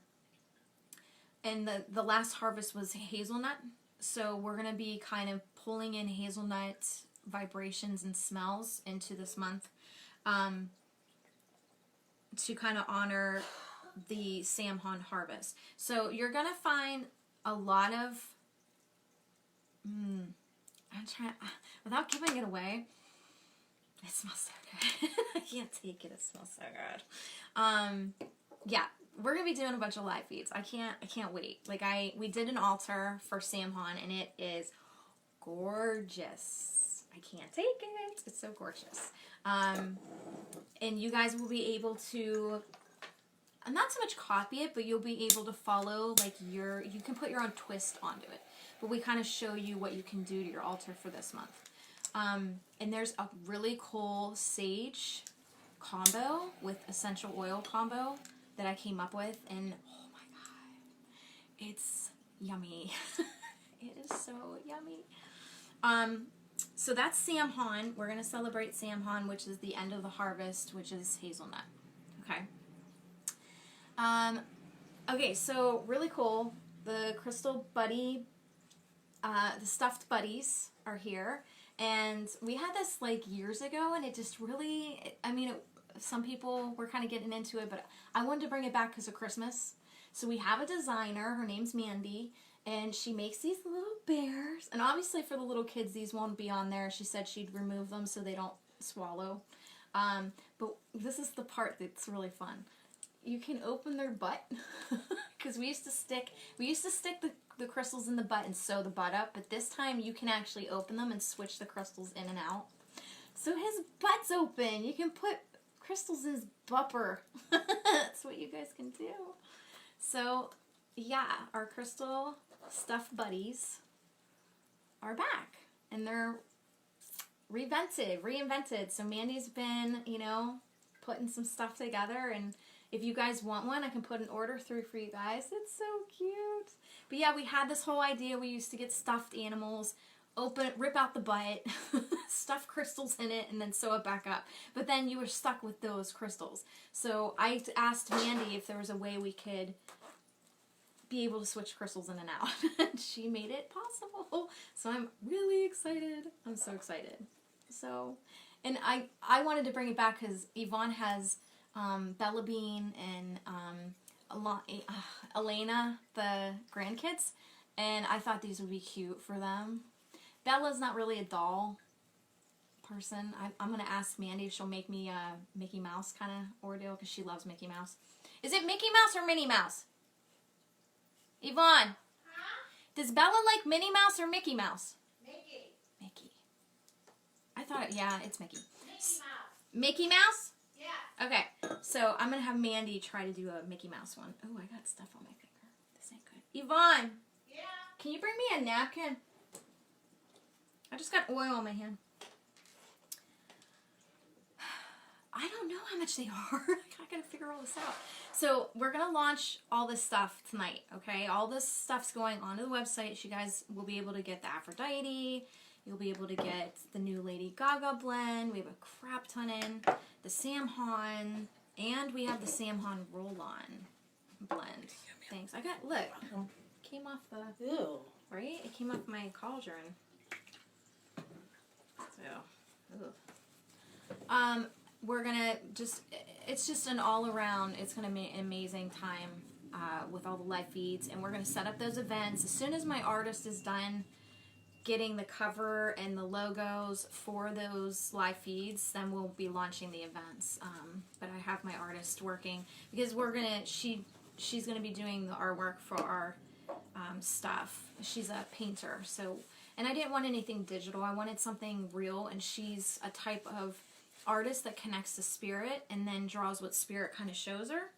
and the last harvest was hazelnut. So we're going to be kind of pulling in hazelnut vibrations and smells into this month to kind of honor the Samhain harvest. So you're going to find a lot of... I'm trying... Without giving it away, it smells so good. I can't take it. It smells so good. Yeah. We're gonna be doing a bunch of live feeds. I can't wait. We did an altar for Samhain, and it is gorgeous. I can't take it. It's so gorgeous. And you guys will be able to, not so much copy it, but you'll be able to follow, you can put your own twist onto it. But we kind of show you what you can do to your altar for this month. And there's a really cool sage combo with essential oil combo that I came up with, and oh my god, it's yummy. It is so yummy. So that's Samhain. We're going to celebrate Samhain, which is the end of the harvest, which is hazelnut. Okay. Okay, so really cool. The crystal buddy, the stuffed buddies are here, and we had this years ago, and it just really, some people were kind of getting into it, but I wanted to bring it back because of Christmas. So we have a designer, her name's Mandy, and she makes these little bears. And obviously for the little kids, these won't be on there. She said she'd remove them so they don't swallow. But this is the part that's really fun. You can open their butt, because we used to stick the crystals in the butt and sew the butt up, but this time you can actually open them and switch the crystals in and out. So his butt's open. You can put crystals in his bupper. That's what you guys can do. So, yeah, our crystal stuffed buddies are back. And they're reinvented. So Mandy's been, putting some stuff together. And if you guys want one, I can put an order through for you guys. It's so cute. But yeah, we had this whole idea. We used to get stuffed animals, rip out the butt, stuff crystals in it, and then sew it back up. But then you were stuck with those crystals. So I asked Mandy if there was a way we could be able to switch crystals in and out. And she made it possible. So I'm really excited. I'm so excited. So, and I wanted to bring it back because Yvonne has Bella Bean and Elena, the grandkids. And I thought these would be cute for them. Bella's not really a doll person. I'm going to ask Mandy if she'll make me a Mickey Mouse kind of ordeal because she loves Mickey Mouse. Is it Mickey Mouse or Minnie Mouse? Yvonne, does Bella like Minnie Mouse or Mickey Mouse?
Mickey.
Mickey. I thought, yeah, it's Mickey.
Mickey Mouse.
Mickey Mouse?
Yeah.
Okay, so I'm going to have Mandy try to do a Mickey Mouse one. Oh, I got stuff on my finger. This ain't good. Yvonne,
Yeah.
can you bring me a napkin? I just got oil on my hand. I don't know how much they are. I gotta figure all this out. So we're gonna launch all this stuff tonight, okay? All this stuff's going onto the website. You guys will be able to get the Aphrodite. You'll be able to get the new Lady Gaga blend. We have a crap ton in. The Samhain. And we have the Samhain roll-on blend. Thanks. I got, look. Came off the,
Ew.
right? It came off my cauldron. So, ugh. We're gonna just, it's just an all-around, it's gonna be an amazing time with all the live feeds, and we're gonna set up those events. As soon as my artist is done getting the cover and the logos for those live feeds, then we'll be launching the events. But I have my artist working, because we're gonna, she's gonna be doing the artwork for our stuff. She's a painter, so, and I didn't want anything digital, I wanted something real, and she's a type of artist that connects to spirit and then draws what spirit kind of shows her.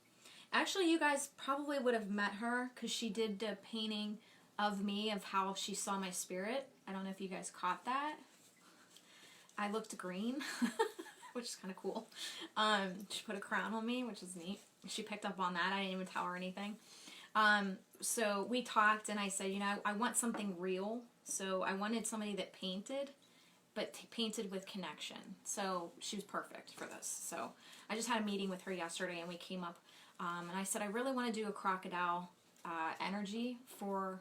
Actually, you guys probably would have met her because she did a painting of me of how she saw my spirit. I don't know if you guys caught that. I looked green, which is kind of cool. She put a crown on me, which is neat. She picked up on that. I didn't even tell her anything. So we talked, and I said, you know, I want something real. So I wanted somebody that painted, but painted with connection. So she was perfect for this. So I just had a meeting with her yesterday, and we came up, and I said I really want to do a crocodile energy for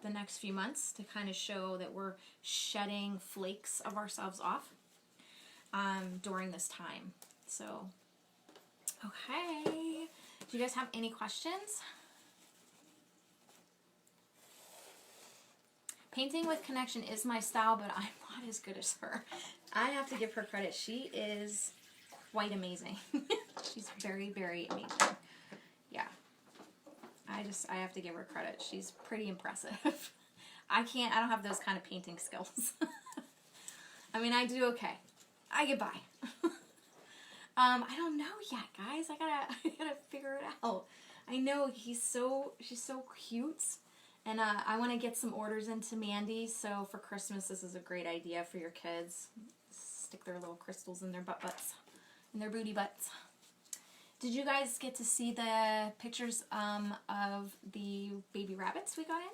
the next few months to kind of show that we're shedding flakes of ourselves off during this time. So, okay. Do you guys have any questions? Painting with connection is my style, but I'm not as good as her. I have to give her credit. She is quite amazing. She's very, very amazing. Yeah. I have to give her credit. She's pretty impressive. I don't have those kind of painting skills. I mean, I do okay. I get by. I don't know yet, guys. I gotta figure it out. I know she's so cute. And I want to get some orders into Mandy, so for Christmas this is a great idea for your kids. Stick their little crystals in their butts, in their booty butts. Did you guys get to see the pictures of the baby rabbits we got in?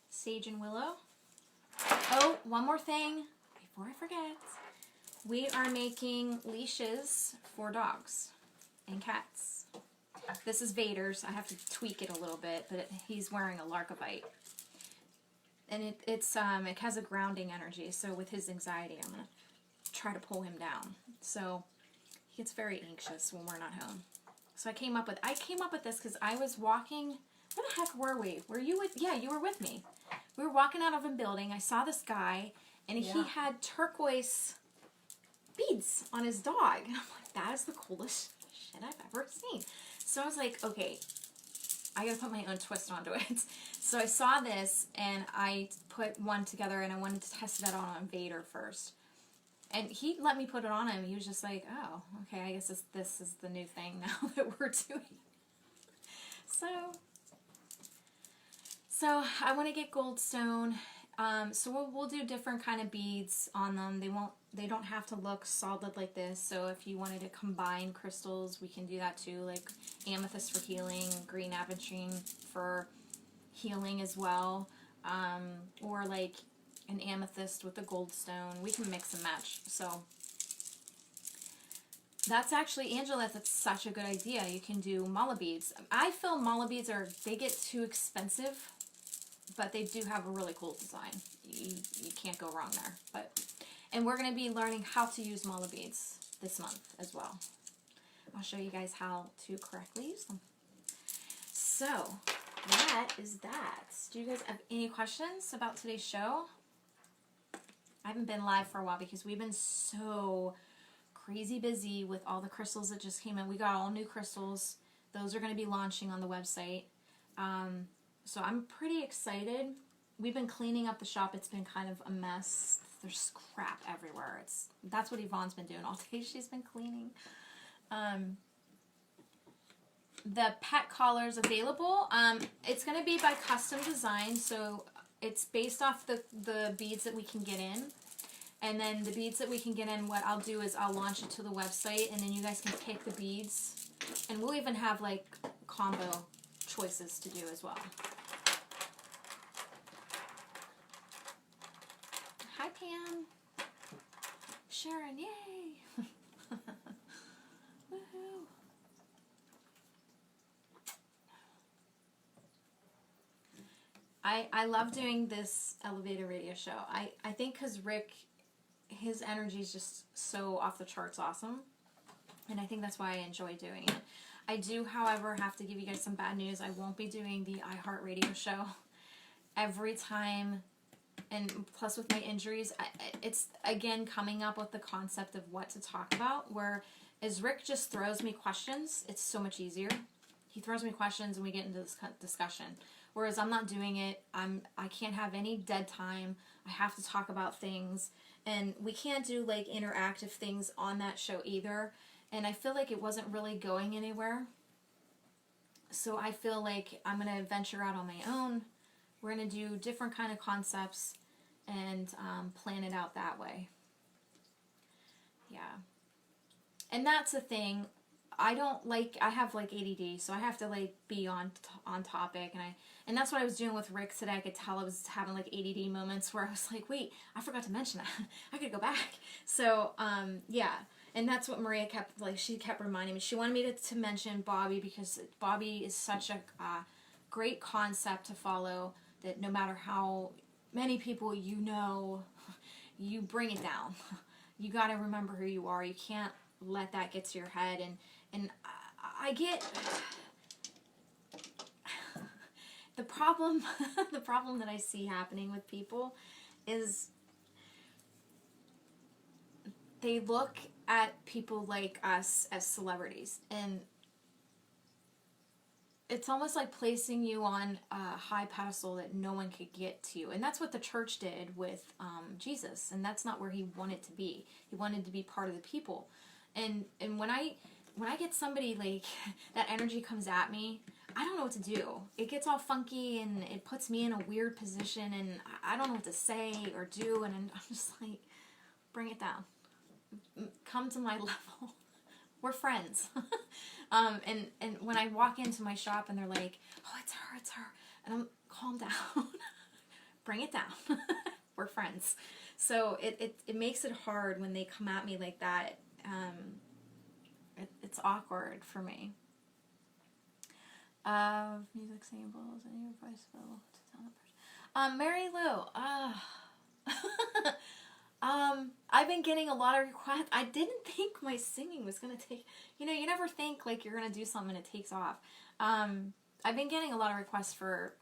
Sage and Willow. Oh, one more thing before I forget. We are making leashes for dogs and cats. This is Vader's. I have to tweak it a little bit, but he's wearing a Larkabite. And it has a grounding energy, so with his anxiety, I'm going to try to pull him down. So he gets very anxious when we're not home. So I came up with this because I was walking, where the heck were we? Were you with, yeah, you were with me. We were walking out of a building, I saw this guy, and he had turquoise beads on his dog. And I'm like, that is the coolest shit I've ever seen. So I was like, okay, I gotta put my own twist onto it. So I saw this, and I put one together, and I wanted to test that on Vader first. And he let me put it on him. He was just like, oh, okay, I guess this is the new thing now that we're doing. So I want to get goldstone. So we'll do different kind of beads on them. They don't have to look solid like this. So if you wanted to combine crystals, we can do that too. Like amethyst for healing, green aventurine for healing as well. Or like an amethyst with a goldstone. We can mix and match. So that's actually, Angela, that's such a good idea. You can do mala beads. I feel mala beads they get too expensive, but they do have a really cool design. You can't go wrong there. And we're going to be learning how to use mala beads this month as well. I'll show you guys how to correctly use them. So, that is that. Do you guys have any questions about today's show? I haven't been live for a while because we've been so crazy busy with all the crystals that just came in. We got all new crystals. Those are going to be launching on the website. So I'm pretty excited. We've been cleaning up the shop. It's been kind of a mess. There's crap everywhere. That's what Yvonne's been doing all day. She's been cleaning. The pet collar's available. It's going to be by custom design, so it's based off the beads that we can get in. And then the beads that we can get in, what I'll do is I'll launch it to the website, and then you guys can pick the beads. And we'll even have, like, combo choices to do as well. Hi, Pam. Sharon, yay. Woohoo. I love doing this elevator radio show. I think because Rick, his energy is just so off the charts awesome. And I think that's why I enjoy doing it. I do, however, have to give you guys some bad news. I won't be doing the iHeartRadio show every time. And plus with my injuries, it's, again, coming up with the concept of what to talk about. Whereas Rick just throws me questions, it's so much easier. He throws me questions and we get into this discussion. Whereas I'm not doing it. I can't have any dead time. I have to talk about things. And we can't do, like, interactive things on that show either. And I feel like it wasn't really going anywhere. So I feel like I'm going to venture out on my own. We're going to do different kind of concepts and plan it out that way. Yeah. And that's the thing. I have like ADD, so I have to like be on topic, and that's what I was doing with Rick today. I could tell I was having like ADD moments where I was like, wait, I forgot to mention that. I could go back. So, yeah. And that's what Maria she kept reminding me. She wanted me to mention Bobby because Bobby is such a great concept to follow that no matter how many people you know, you bring it down. You got to remember who you are. You can't let that get to your head. And I get the problem that I see happening with people is they look at people like us as celebrities, and it's almost like placing you on a high pedestal that no one could get to you. And that's what the church did with Jesus, and that's not where he wanted to be. He wanted to be part of the people. And when I get somebody like that energy comes at me, I don't know what to do. It gets all funky and it puts me in a weird position, and I don't know what to say or do, and I'm just like, bring it down. Come to my level. We're friends. And when I walk into my shop and they're like, oh, it's her, and I'm, calm down. Bring it down. We're friends. So it makes it hard when they come at me like that. It's awkward for me. Music samples, any advice available to tell that person? Mary Lou, I've been getting a lot of requests. I didn't think my singing was going to take, you never think like you're going to do something and it takes off. I've been getting a lot of requests for,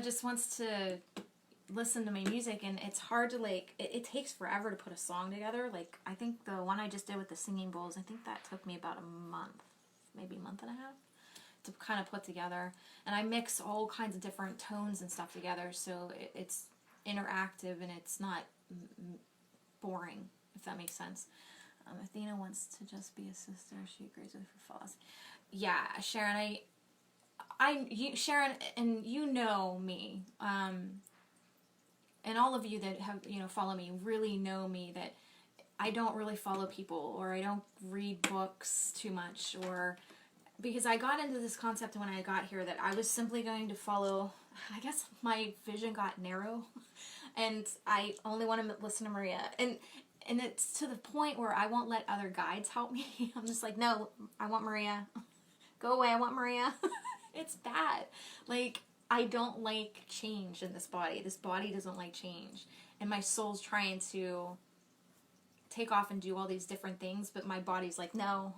just wants to listen to my music, and it's hard to it takes forever to put a song together. Like, I think the one I just did with the singing bowls, I think that took me about a month, maybe a month and a half to kind of put together. And I mix all kinds of different tones and stuff together, so it's interactive and it's not boring, if that makes sense. Athena wants to just be a sister. She agrees with her flaws. Yeah, Sharon, Sharon, and you know me, and all of you that have, follow me really know me, that I don't really follow people, or I don't read books too much, or because I got into this concept when I got here that I was simply going to follow, I guess my vision got narrow, and I only want to listen to Maria, and it's to the point where I won't let other guides help me. I'm just like, no, I want Maria. Go away, I want Maria. It's bad. Like, I don't like change in this body. This body doesn't like change. And my soul's trying to take off and do all these different things, but my body's like, no,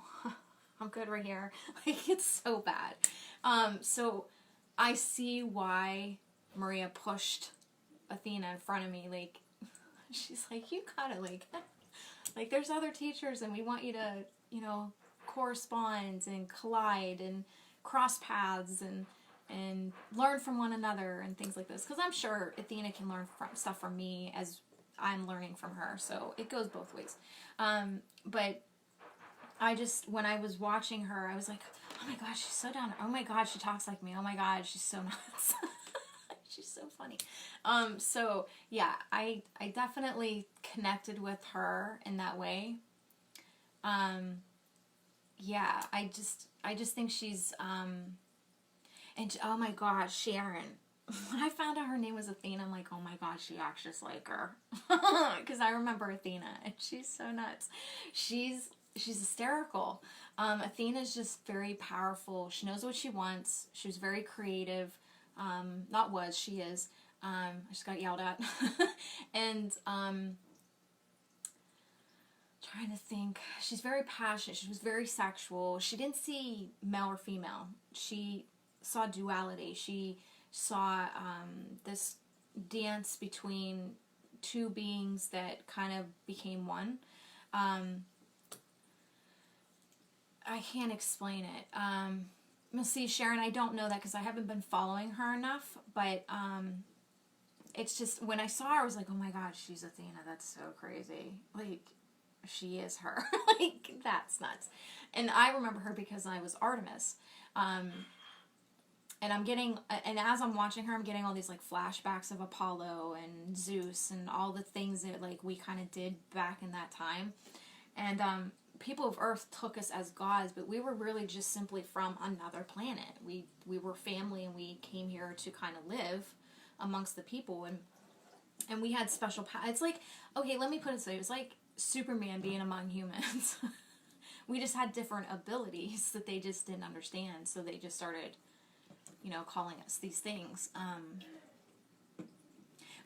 I'm good right here. Like, it's so bad. So I see why Maria pushed Athena in front of me. Like, she's like, you gotta, like, there's other teachers and we want you to, correspond and collide and cross paths and learn from one another and things like this. Because I'm sure Athena can learn stuff from me as I'm learning from her. So it goes both ways. But I just, when I was watching her, I was like, oh my God, she's so down. Oh my God, she talks like me. Oh my God, she's so nuts. She's so funny. So yeah, I definitely connected with her in that way. Yeah, I just think she's, and oh my God, Sharon. When I found out her name was Athena, I'm like, oh my God, she acts just like her. Because I remember Athena, and she's so nuts. She's hysterical. Athena's just very powerful. She knows what she wants. She was very creative. She is. I just got yelled at. And, trying to think. She's very passionate. She was very sexual. She didn't see male or female. She saw duality. She saw this dance between two beings that kind of became one. I can't explain it. You'll see, Sharon, I don't know that because I haven't been following her enough, but it's just, when I saw her, I was like, oh my God, she's Athena. That's so crazy. Like, she is her. Like, that's nuts. And I remember her because I was Artemis. And as I'm watching her, I'm getting all these, like, flashbacks of Apollo and Zeus and all the things that, like, we kind of did back in that time. And, people of Earth took us as gods, but we were really just simply from another planet. We were family, and we came here to kind of live amongst the people, and we had special it's like, okay, let me put it this way. It was like Superman being among humans. We just had different abilities that they just didn't understand, so they just started, calling us these things.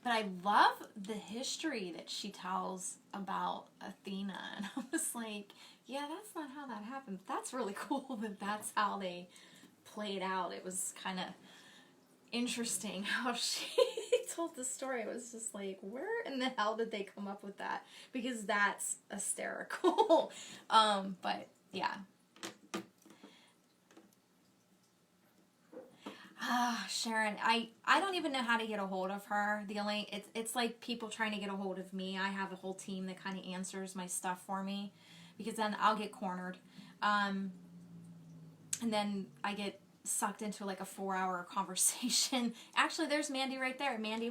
But I love the history that she tells about Athena. And I was like, yeah, that's not how that happened. But that's really cool that that's how they played out. It was kind of interesting how she told the story. It was just like, where in the hell did they come up with that? Because that's hysterical. But yeah. Sharon, I don't even know how to get a hold of her. It's like people trying to get a hold of me. I have a whole team that kind of answers my stuff for me, because then I'll get cornered. And then I get sucked into like a 4-hour conversation. Actually, there's Mandy right there. Mandy,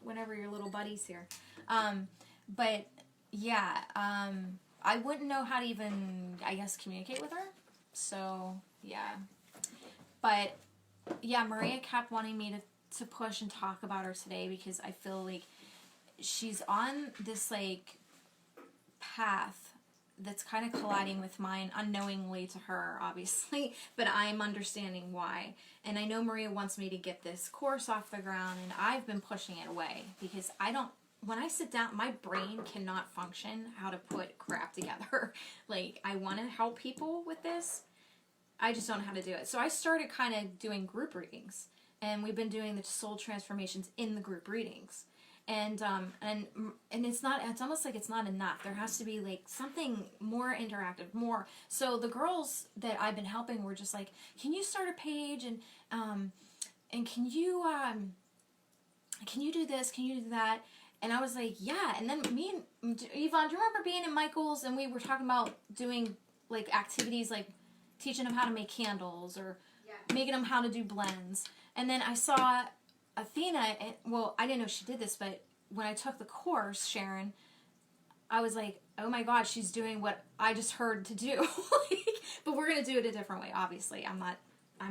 whenever your little buddy's here. But yeah, I wouldn't know how to even, I guess, communicate with her. So yeah. But yeah, Maria kept wanting me to push and talk about her today, because I feel like she's on this, like, path that's kind of colliding with mine, unknowingly to her, obviously, but I'm understanding why. And I know Maria wants me to get this course off the ground, and I've been pushing it away, because when I sit down, my brain cannot function how to put crap together. Like, I want to help people with this, I just don't know how to do it. So I started kind of doing group readings, and we've been doing the soul transformations in the group readings. And it's almost like it's not enough. There has to be like something more interactive, more. So the girls that I've been helping were just like, can you start a page, and can you do this? Can you do that? And I was like, yeah. And then me and Yvonne, do you remember being in Michael's and we were talking about doing like activities, like teaching them how to make candles, or making them how to do blends. And then I saw Athena, and, well, I didn't know she did this, but when I took the course, Sharon, I was like, oh my God, she's doing what I just heard to do. But we're going to do it a different way, obviously. I'm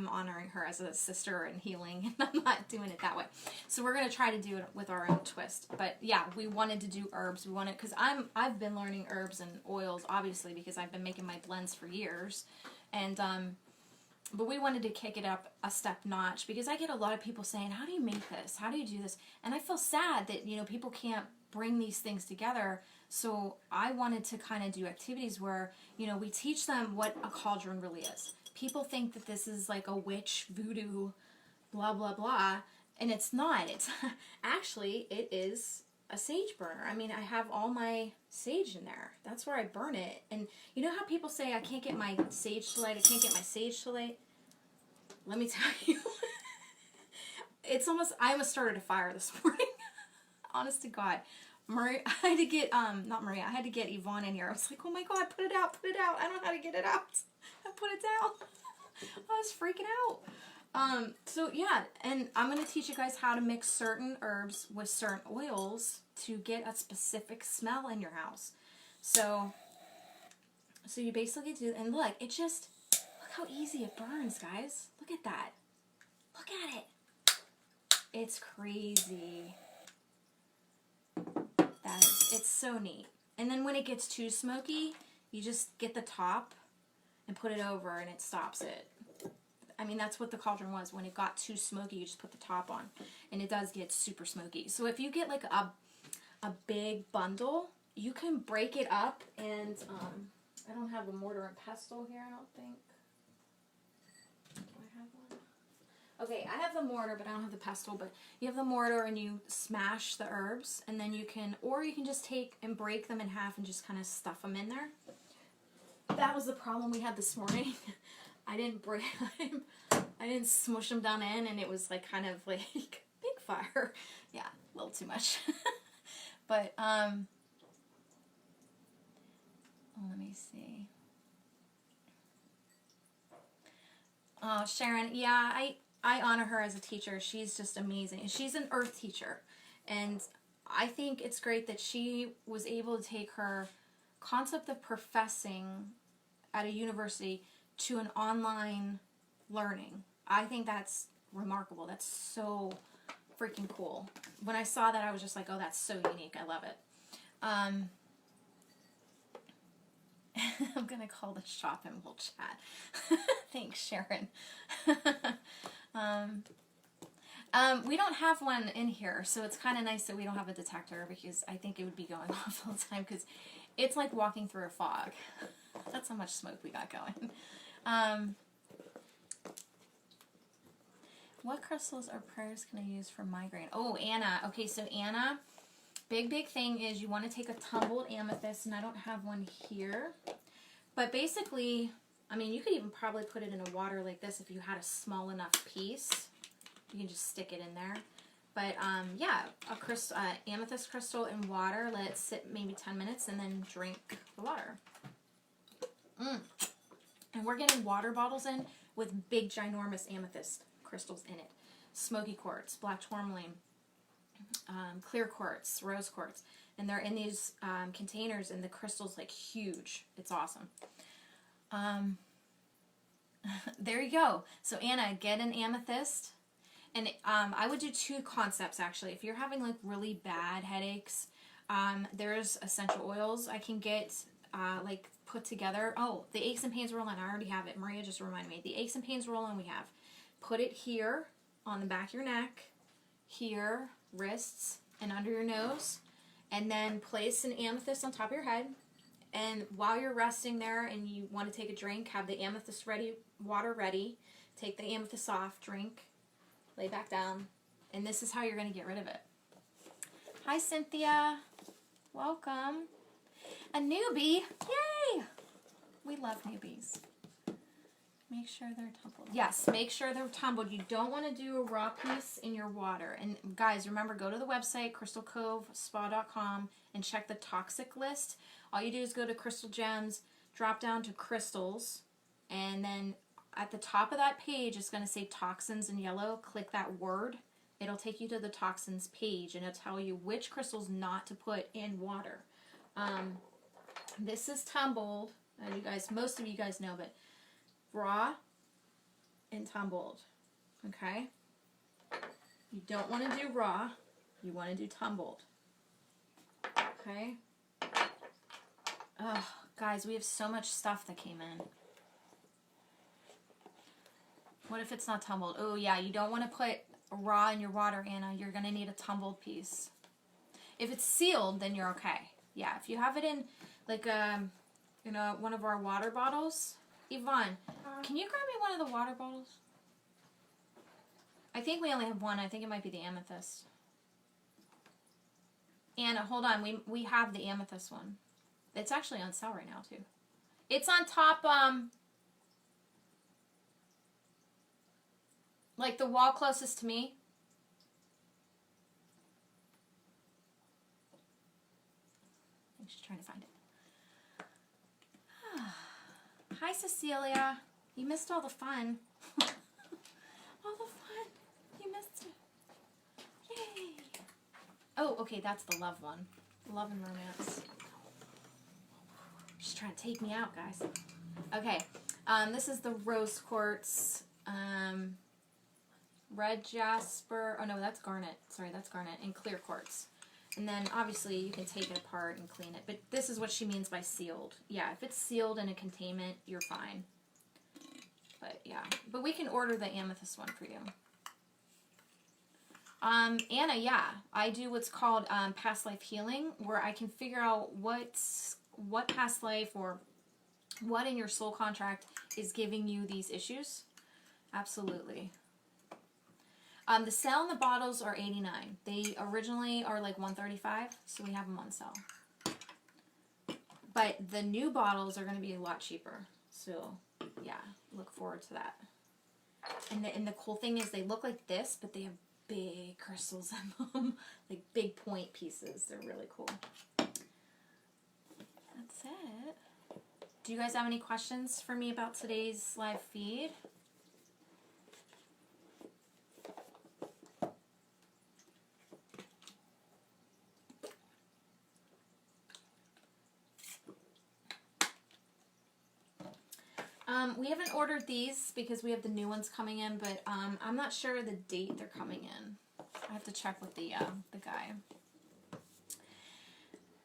honoring her as a sister and healing, and I'm not doing it that way. So we're going to try to do it with our own twist. But yeah, we wanted to do herbs. Because I've been learning herbs and oils, obviously, because I've been making my blends for years. And but we wanted to kick it up a step notch because I get a lot of people saying, how do you make this? How do you do this? And I feel sad that, people can't bring these things together. So I wanted to kind of do activities where, we teach them what a cauldron really is. People think that this is like a witch voodoo, blah, blah, blah. And it's not. It's actually, it is a sage burner. I mean, I have all my sage in there. That's where I burn it. And you know how people say, I can't get my sage to light, I can't get my sage to light? Let me tell you, I almost started a fire this morning. Honest to God. I had to get, not Maria, I had to get Yvonne in here. I was like, oh my God, put it out. I don't know how to get it out. I put it down. I was freaking out. So yeah, and I'm going to teach you guys how to mix certain herbs with certain oils to get a specific smell in your house. So you basically do, and look how easy it burns, guys. Look at that. Look at it. It's crazy. It's so neat. And then when it gets too smoky, you just get the top and put it over and it stops it. I mean, that's what the cauldron was. When it got too smoky, you just put the top on. And it does get super smoky. So if you get like a big bundle, you can break it up. And I don't have a mortar and pestle here, I don't think. Do I have one? Okay, I have the mortar, but I don't have the pestle. But you have the mortar and you smash the herbs. And then you can just take and break them in half and just kind of stuff them in there. That was the problem we had this morning. I didn't smush them down in, and it was like kind of like big fire. Yeah, a little too much. But let me see. Oh, Sharon, yeah, I honor her as a teacher. She's just amazing. And she's an earth teacher. And I think it's great that she was able to take her concept of professing at a university to an online learning. I think that's remarkable. That's so freaking cool. When I saw that, I was just like, oh, that's so unique. I love it. I'm going to call the shop and we'll chat. Thanks, Sharon. We don't have one in here, so it's kind of nice that we don't have a detector because I think it would be going off all the time because it's like walking through a fog. That's how much smoke we got going. What crystals or prayers can I use for migraine? Oh, Anna. Okay, so Anna, big thing is you want to take a tumbled amethyst, and I don't have one here. But basically, I mean, you could even probably put it in a water like this if you had a small enough piece. You can just stick it in there. But yeah, amethyst crystal in water. Let it sit maybe 10 minutes, and then drink the water. And we're getting water bottles in with big, ginormous amethyst crystals in it. Smoky quartz, black tourmaline, clear quartz, rose quartz. And they're in these containers, and the crystal's like huge. It's awesome. There you go. So Anna, get an amethyst. And I would do two concepts, actually. If you're having like really bad headaches, there's essential oils I can get like put together. Oh, the aches and pains roll-on. I already have it. Maria just reminded me. The aches and pains roll-on we have. Put it here on the back of your neck, here, wrists, and under your nose. And then place an amethyst on top of your head. And while you're resting there and you want to take a drink, have the amethyst water ready. Take the amethyst off, drink, lay back down. And this is how you're going to get rid of it. Hi, Cynthia. Welcome. A newbie. Yay! We love newbies. Make sure they're tumbled. Yes, make sure they're tumbled. You don't want to do a raw piece in your water. And guys, remember, go to the website, crystalcovespa.com, and check the toxic list. All you do is go to Crystal Gems, drop down to crystals, and then at the top of that page, it's going to say toxins in yellow. Click that word. It'll take you to the toxins page, and it'll tell you which crystals not to put in water. This is tumbled. You guys, most of you guys know, but raw and tumbled. Okay? You don't want to do raw. You want to do tumbled. Okay? Oh, guys, we have so much stuff that came in. What if it's not tumbled? Oh yeah, you don't want to put raw in your water, Anna. You're going to need a tumbled piece. If it's sealed, then you're okay. Yeah, if you have it in like one of our water bottles. Yvonne, can you grab me one of the water bottles? I think we only have one. I think it might be the amethyst. Anna, hold on. We have the amethyst one. It's actually on sale right now too. It's on top like the wall closest to me. I'm just trying to find it. Hi, Cecilia. You missed all the fun. All the fun. You missed it. Yay. Oh, okay, that's the love one. Love and romance. Just trying to take me out, guys. Okay, this is the rose quartz. Red jasper. Oh, no, that's garnet. Sorry, that's garnet. And clear quartz. And then, obviously, you can take it apart and clean it. But this is what she means by sealed. Yeah, if it's sealed in a containment, you're fine. But, yeah. But we can order the amethyst one for you. Anna, yeah. I do what's called past life healing, where I can figure out what past life or what in your soul contract is giving you these issues. Absolutely. The sale in the bottles are $89. They originally are like $135, so we have them on sale. But the new bottles are going to be a lot cheaper. So, yeah, look forward to that. And the cool thing is they look like this, but they have big crystals in them. Like big point pieces. They're really cool. That's it. Do you guys have any questions for me about today's live feed? We haven't ordered these because we have the new ones coming in, but I'm not sure the date they're coming in. I have to check with the guy.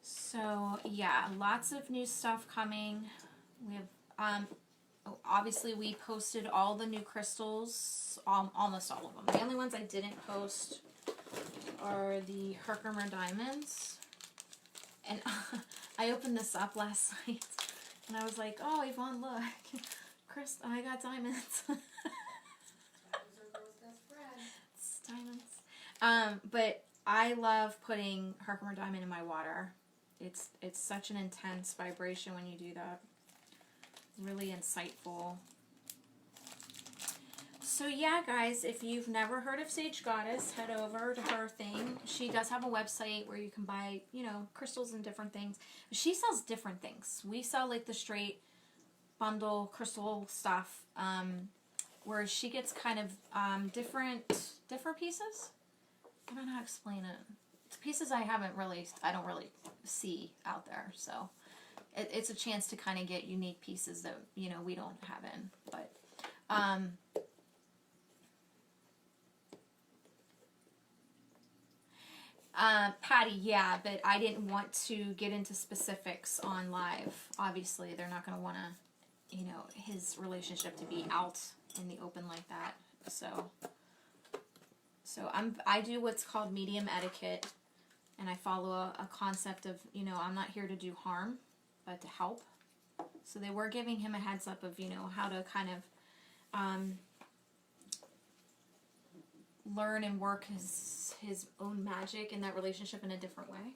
So yeah, lots of new stuff coming. We have obviously we posted all the new crystals, almost all of them. The only ones I didn't post are the Herkimer diamonds. And I opened this up last night. And I was like, oh, Yvonne, look. Chris, I got diamonds.
Diamonds are girls' best friend.
It's diamonds. But I love putting Herkimer diamond in my water. It's such an intense vibration when you do that. Really insightful. So yeah, guys, if you've never heard of Sage Goddess, head over to her thing. She does have a website where you can buy, crystals and different things. She sells different things. We sell like the straight bundle crystal stuff, where she gets kind of different pieces. I don't know how to explain it. It's pieces I don't really see out there. So it's a chance to kind of get unique pieces that we don't have in. But Patty, yeah, but I didn't want to get into specifics on live. Obviously, they're not going to want to, his relationship to be out in the open like that. So I do what's called medium etiquette, and I follow a concept of, I'm not here to do harm, but to help. So they were giving him a heads up of, how to kind of learn and work his own magic in that relationship in a different way.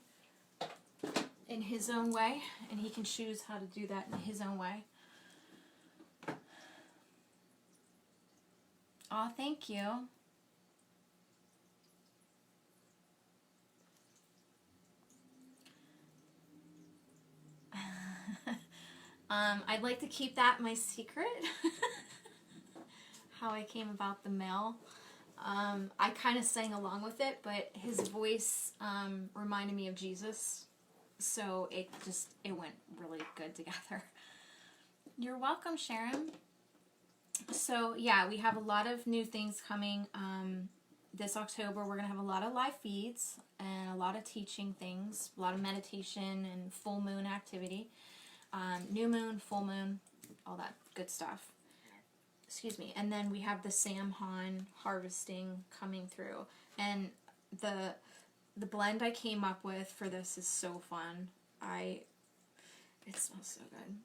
In his own way. And he can choose how to do that in his own way. Aw, thank you. I'd like to keep that my secret. How I came about the mail. I kind of sang along with it, but his voice reminded me of Jesus. So it went really good together. You're welcome, Sharon. So yeah, we have a lot of new things coming. This October, we're going to have a lot of live feeds and a lot of teaching things, a lot of meditation and full moon activity. New moon, full moon, all that good stuff. excuse me, and then we have the Sam Han harvesting coming through. And the blend I came up with for this is so fun. It smells so good.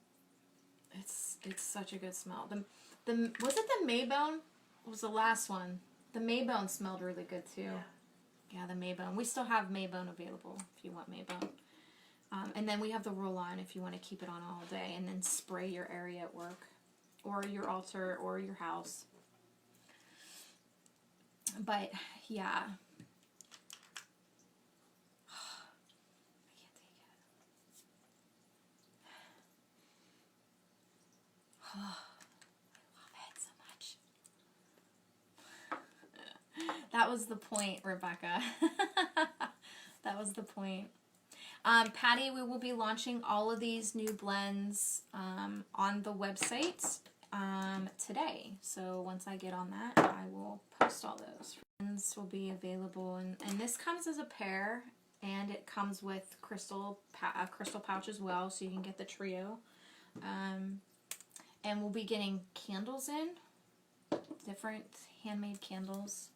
It's such a good smell. Was it the Maybone? It was the last one. The Maybone smelled really good too. Yeah, the Maybone. We still have Maybone available if you want Maybone. And then we have the roll-on if you want to keep it on all day and then spray your area at work or your altar or your house. But yeah. I can't take it. Oh, I love it so much. That was the point, Rebecca. That was the point. Patty, we will be launching all of these new blends on the website today. So once I get on that, I will post all those. Blends will be available, and this comes as a pair, and it comes with a crystal pouch as well, so you can get the trio. And we'll be getting candles in, different handmade candles.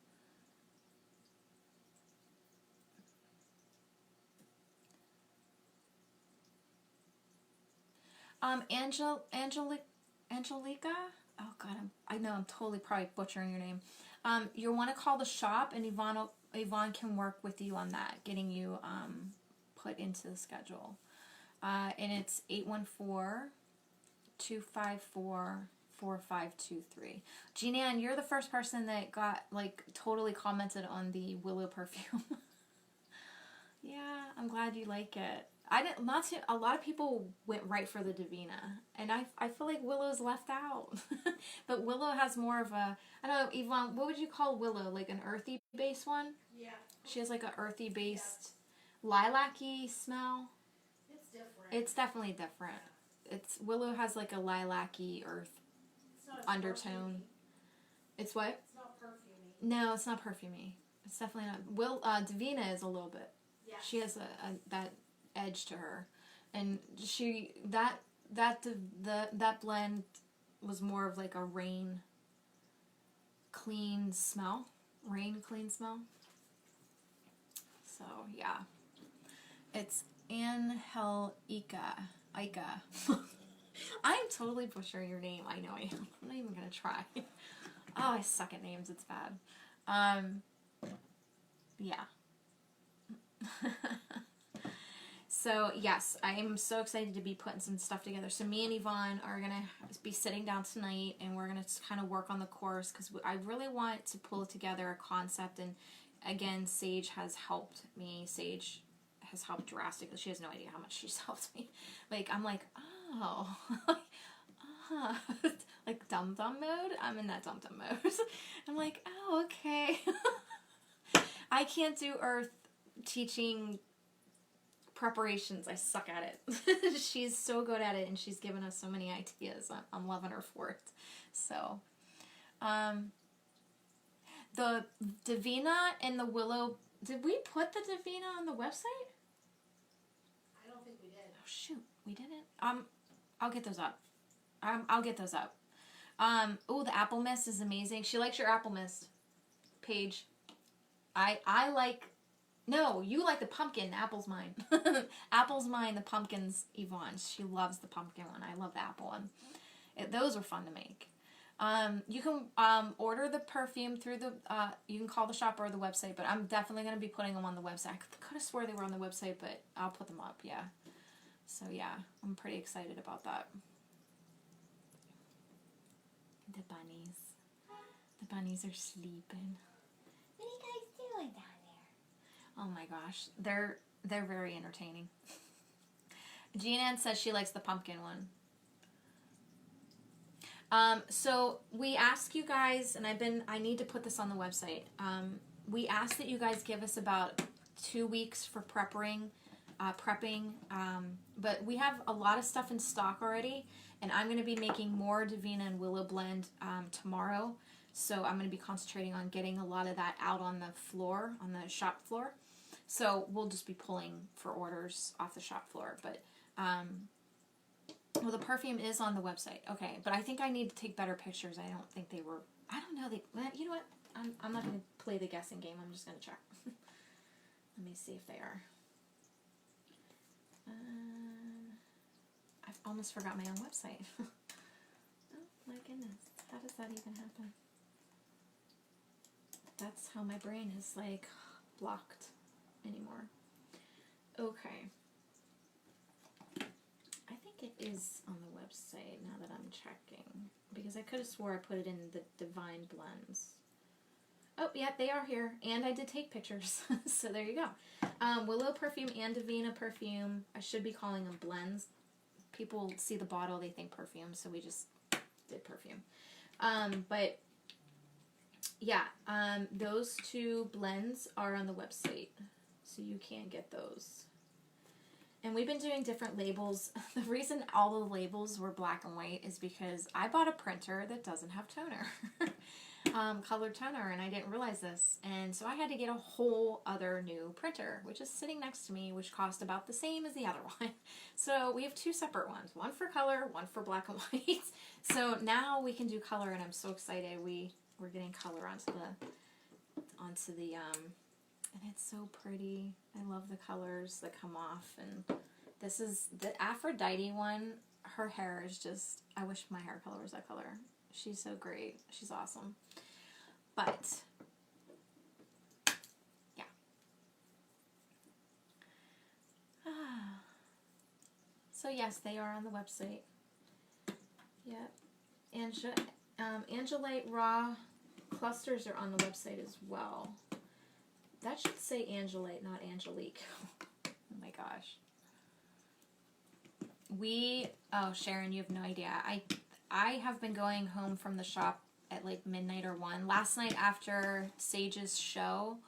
Angelica? Oh God, I know I'm totally probably butchering your name. You'll want to call the shop, and Yvonne can work with you on that, getting you put into the schedule. And it's 814-254-4523. Jeananne, you're the first person that got totally commented on the Willow perfume. Yeah, I'm glad you like it. A lot of people went right for the Divina, and I feel like Willow's left out. But Willow has more of a, I don't know, Yvonne, what would you call Willow? Like an earthy based one?
Yeah.
She has like an earthy based, lilac-y smell.
It's different.
It's definitely different. Willow has like a lilac-y earth
It's not as
undertone.
perfumey.
It's what?
It's not perfumey.
No, it's not perfumey. It's definitely not. Divina is a little bit.
Yeah.
She has that edge to her, and that blend was more of like a rain clean smell. So yeah, it's Angelica. I'm totally butchering your name. I know I am. I'm not even gonna try. Oh, I suck at names. It's bad. Yeah. So yes, I am so excited to be putting some stuff together. So me and Yvonne are going to be sitting down tonight, and we're going to kind of work on the course, because I really want to pull together a concept. And again, Sage has helped me. Sage has helped drastically. She has no idea how much she's helped me. I'm like, oh, like dum-dum mode. I'm in that dum-dum mode. I'm like, oh, okay. I can't do earth teaching preparations. I suck at it. She's so good at it, and she's given us so many ideas. I'm loving her for it. So, the Divina and the Willow. Did we put the Divina on the website?
I don't think we did.
Oh shoot, we didn't. I'll get those up. I'll get those up. Oh, the apple mist is amazing. She likes your apple mist, Paige. I like. No, you like the pumpkin. Apple's mine. Apple's mine. The pumpkin's Yvonne's. She loves the pumpkin one. I love the apple one. Those are fun to make. You can order the perfume through the. You can call the shop or the website, but I'm definitely going to be putting them on the website. I could have swore they were on the website, but I'll put them up. Yeah. So yeah, I'm pretty excited about that. The bunnies. The bunnies are sleeping. What are you guys doing down there? Oh my gosh, they're very entertaining. Jeananne says she likes the pumpkin one. So we ask you guys, and I need to put this on the website. We ask that you guys give us about 2 weeks for prepping. But we have a lot of stuff in stock already, and I'm going to be making more Divina and Willow blend tomorrow. So I'm going to be concentrating on getting a lot of that out on the floor, on the shop floor. So we'll just be pulling for orders off the shop floor. But Well, the perfume is on the website. Okay, but I think I need to take better pictures. I don't think they were. I don't know. You know what? I'm not going to play the guessing game. I'm just going to check. Let me see if they are. I've almost forgot my own website. Oh my goodness. How does that even happen? That's how my brain is like blocked anymore. Okay. I think it is on the website now that I'm checking. Because I could have swore I put it in the Divine Blends. Oh, yeah, they are here. And I did take pictures. So there you go. Willow perfume and Divina perfume. I should be calling them blends. People see the bottle, they think perfume. So we just did perfume. But yeah, those two blends are on the website. So you can get those. And we've been doing different labels. The reason all the labels were black and white is because I bought a printer that doesn't have toner. Colored toner, and I didn't realize this. And so I had to get a whole other new printer, which is sitting next to me, which cost about the same as the other one. So we have two separate ones. One for color, one for black and white. So now we can do color, and I'm so excited. We're getting color onto the and it's so pretty. I love the colors that come off. And this is the Aphrodite one. Her hair is just, I wish my hair color was that color. She's so great. She's awesome. But, yeah. So yes, they are on the website. Yep. Angelite Raw clusters are on the website as well. That should say Angelite, not Angelique. Oh my gosh. Oh Sharon, you have no idea. I have been going home from the shop at like midnight or 1. Last night after Sage's show,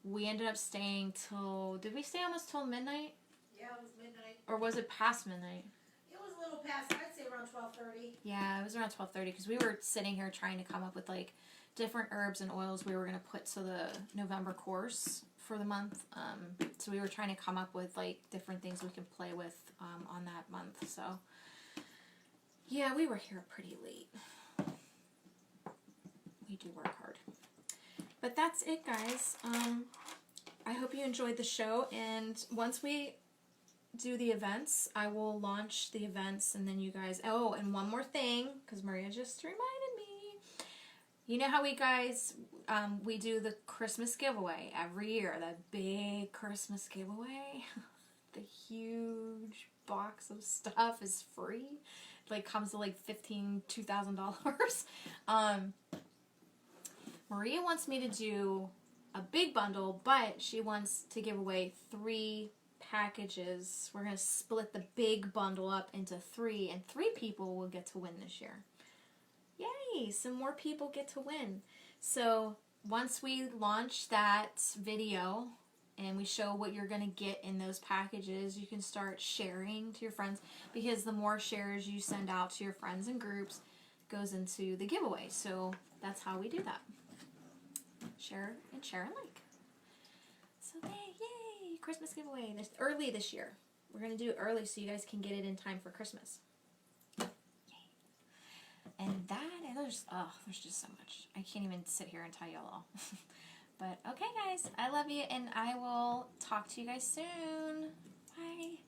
we ended up staying till, did we stay almost till midnight?
Yeah, it was midnight.
Or was it past midnight?
It was a little past, I'd say around 12:30.
Yeah, it was around 12:30 because we were sitting here trying to come up with like different herbs and oils we were going to put to the November course for the month. So we were trying to come up with like different things we can play with on that month. So yeah, we were here pretty late. We do work hard. But that's it, guys. I hope you enjoyed the show, and once we do the events, I will launch the events, and then you guys, oh, and one more thing, because Maria just reminded me. You know how we do the Christmas giveaway every year, that big Christmas giveaway? The huge box of stuff is free. Like comes to like $2,000. Maria wants me to do a big bundle, but she wants to give away 3 packages. We're going to split the big bundle up into 3, and 3 people will get to win this year. Yay! Some more people get to win. So once we launch that video and we show what you're going to get in those packages, you can start sharing to your friends, because the more shares you send out to your friends and groups goes into the giveaway. So that's how we do that. Share and like. So yay! Christmas giveaway early this year. We're going to do it early so you guys can get it in time for Christmas. Yay. And there's just so much. I can't even sit here and tell you all. But okay, guys, I love you, and I will talk to you guys soon. Bye.